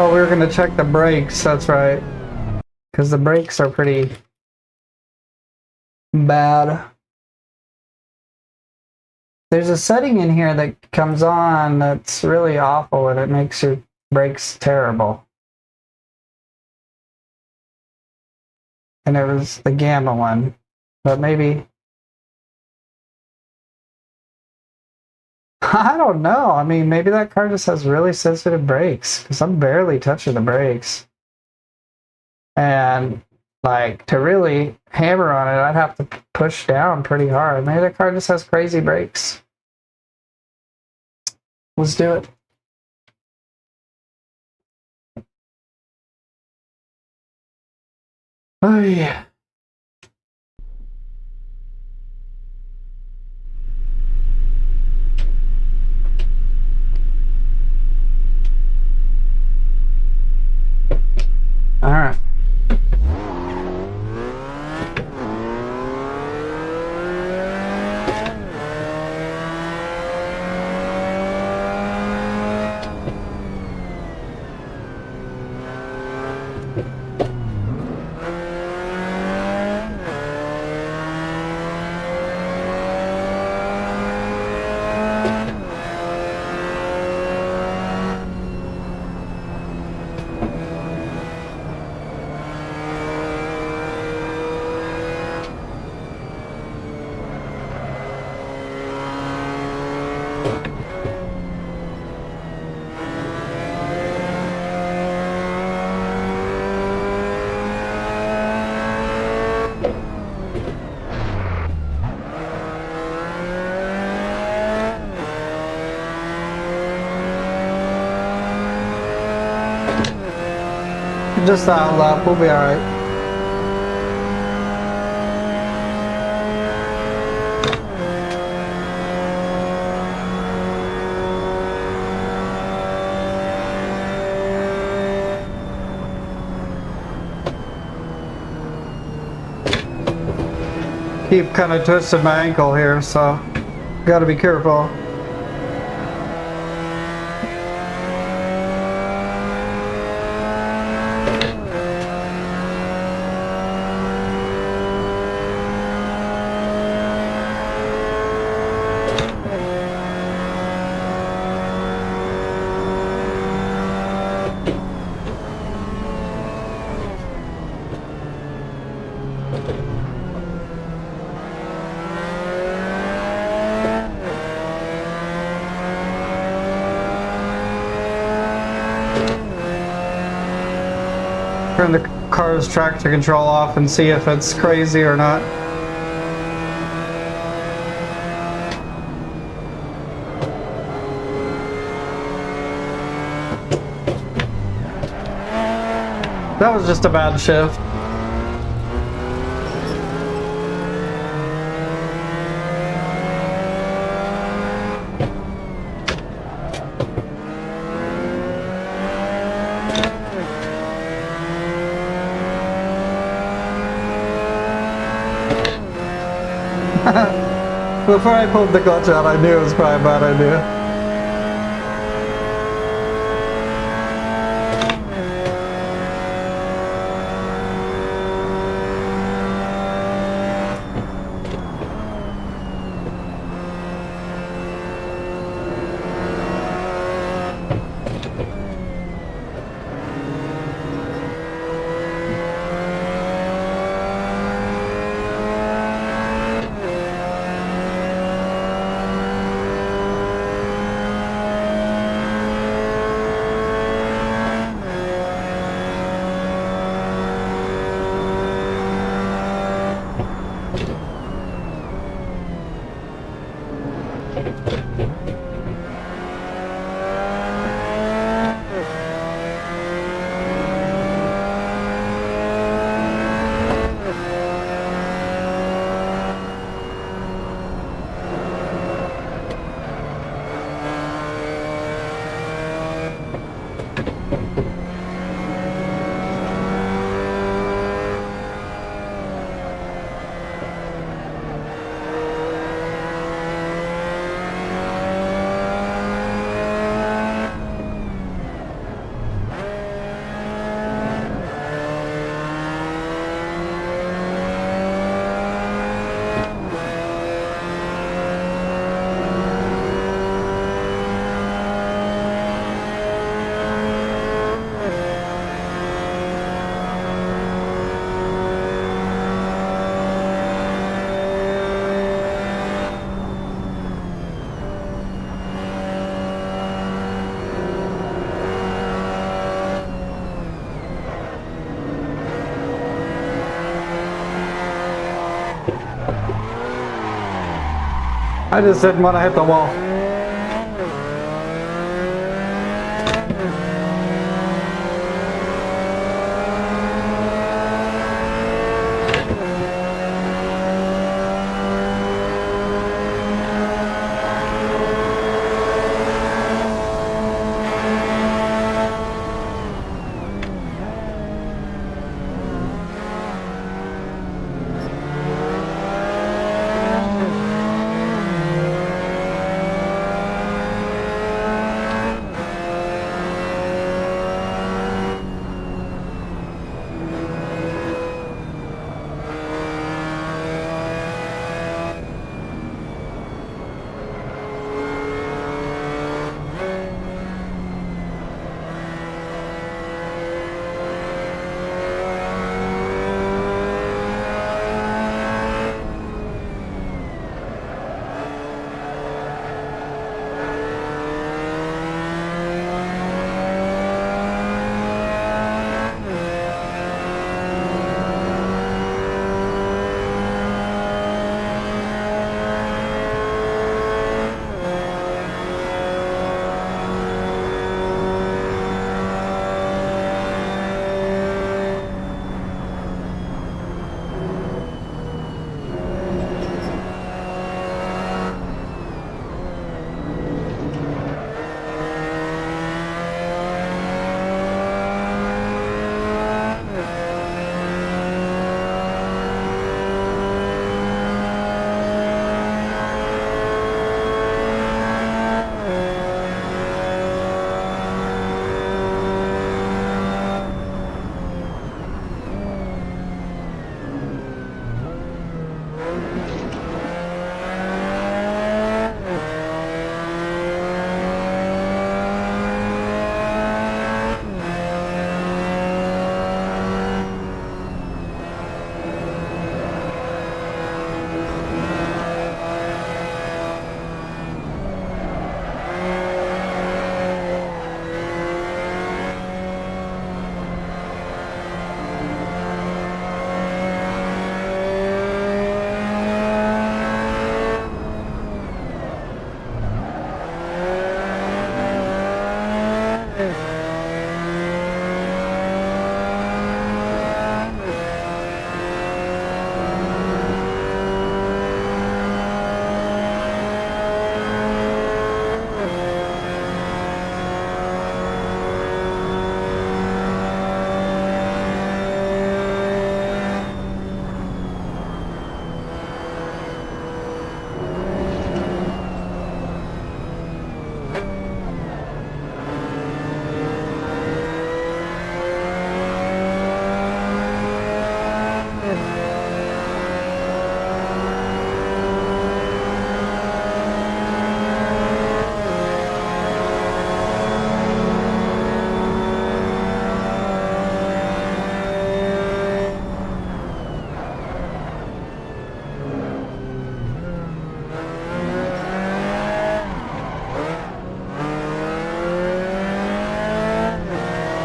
Oh, we were going to check the brakes, that's right. Because the brakes are pretty bad. There's a setting in here that comes on that's really awful and it makes your brakes terrible. And it was the gamma one, but maybe, I don't know. I mean, maybe that car just has really sensitive brakes because I'm barely touching the brakes. And like to really hammer on it, I'd have to push down pretty hard. Maybe the car just has crazy brakes. Let's do it. Oh yeah. All right. Just that lap, we'll be alright. Keep kind of twisting my ankle here, so gotta be careful. Turn the car's tractor control off and see if it's crazy or not. That was just a bad shift. Before I pulled the clutch out, I knew it was probably a bad idea. I just didn't want to hit the wall.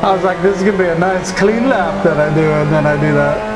I was like, this is gonna be a nice clean lap that I do, and then I do that.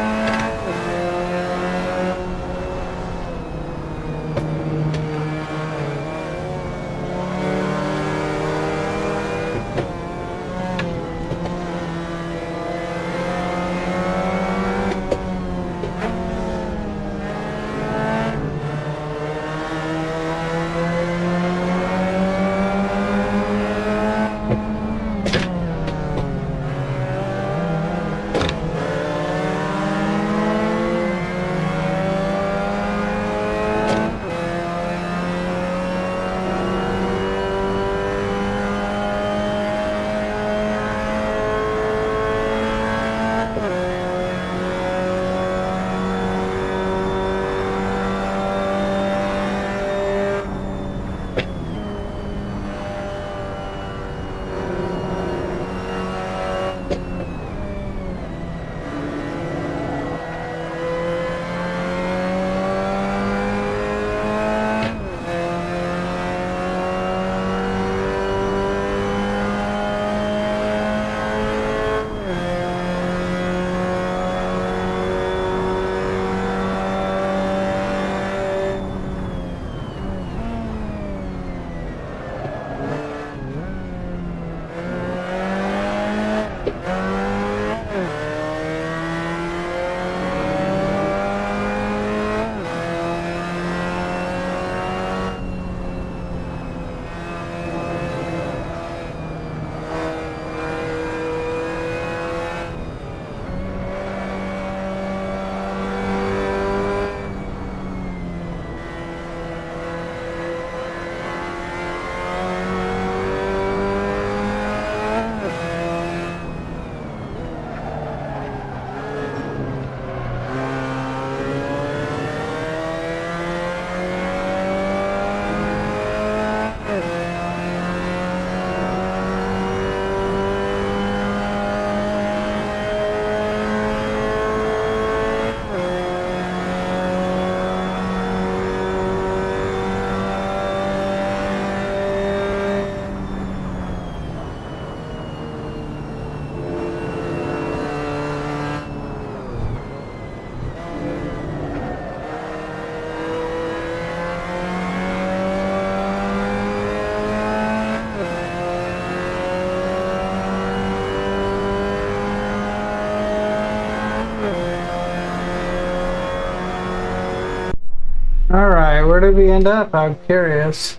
Alright, where did we end up? I'm curious.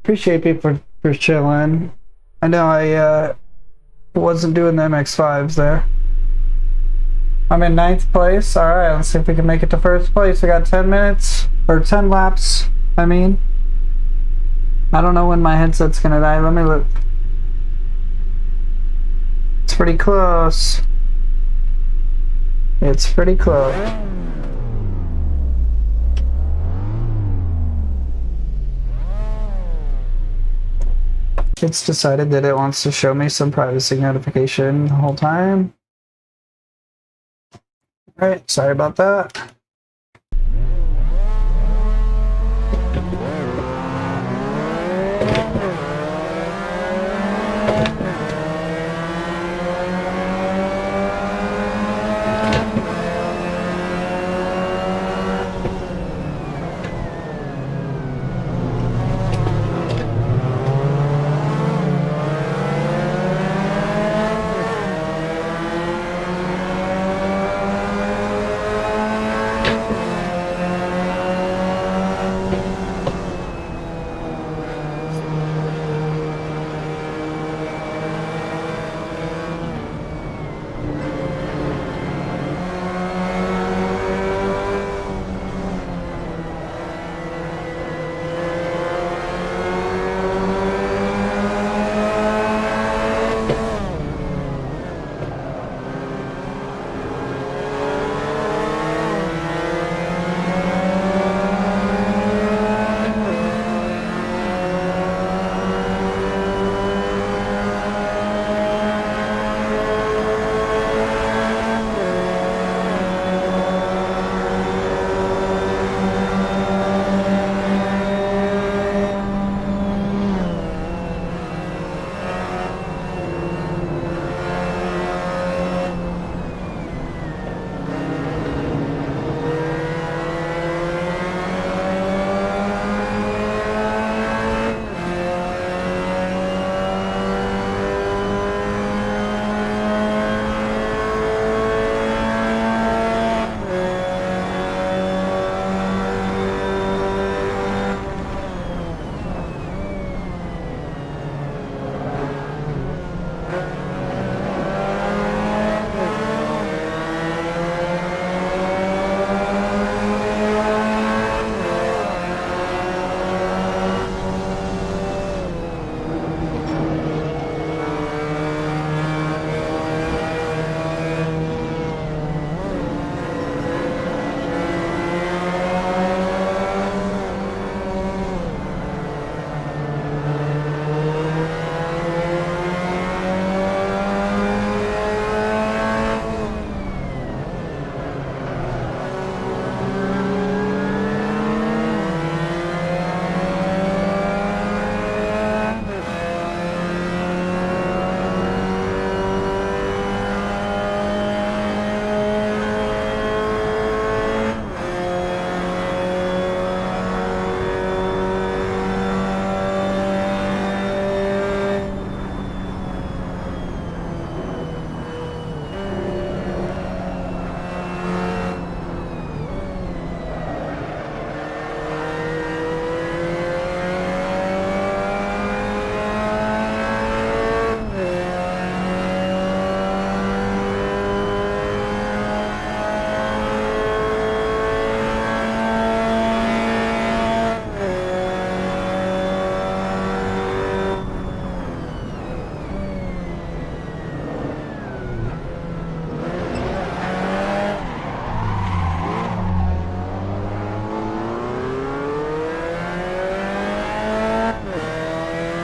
Appreciate people for chilling. I know I wasn't doing the MX-5s there. I'm in 9th place. Alright, let's see if we can make it to 1st place. We got 10 minutes, or 10 laps, I mean. I don't know when my headset's gonna die. Let me look. It's pretty close. It's pretty close. It's decided that it wants to show me some privacy notification the whole time. Alright, sorry about that.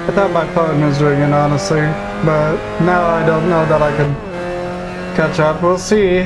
I thought my phone was ringing, honestly, but now I don't know that I can catch up. We'll see.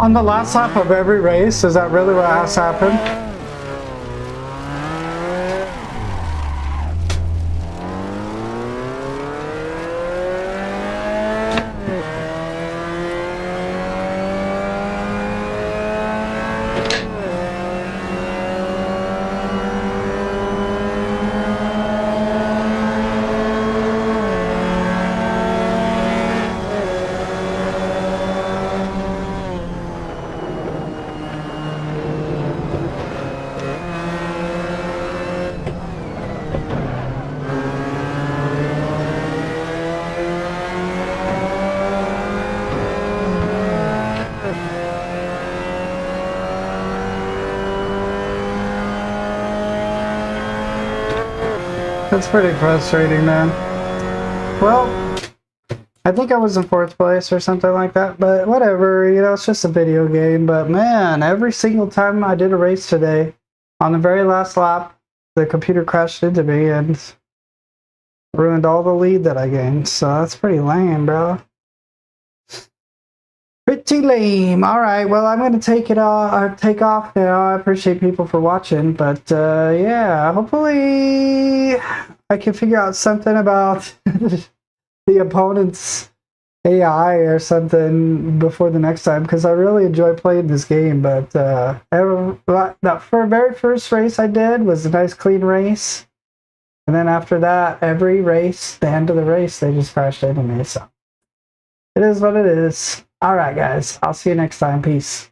On the last lap of every race, is that really what has happened? That's pretty frustrating, man. Well, I think I was in 4th place or something like that, but whatever, you know, it's just a video game. But man, every single time I did a race today, on the very last lap, the computer crashed into me and ruined all the lead that I gained. So that's pretty lame, bro. Pretty lame. All right, well, I'm gonna take off now. I appreciate people for watching, but yeah, hopefully I can figure out something about the opponent's AI or something before the next time, because I really enjoy playing this game. But that very first race I did was a nice clean race, and then after that, every race, the end of the race, they just crashed into me. So it is what it is. All right, guys. I'll see you next time. Peace.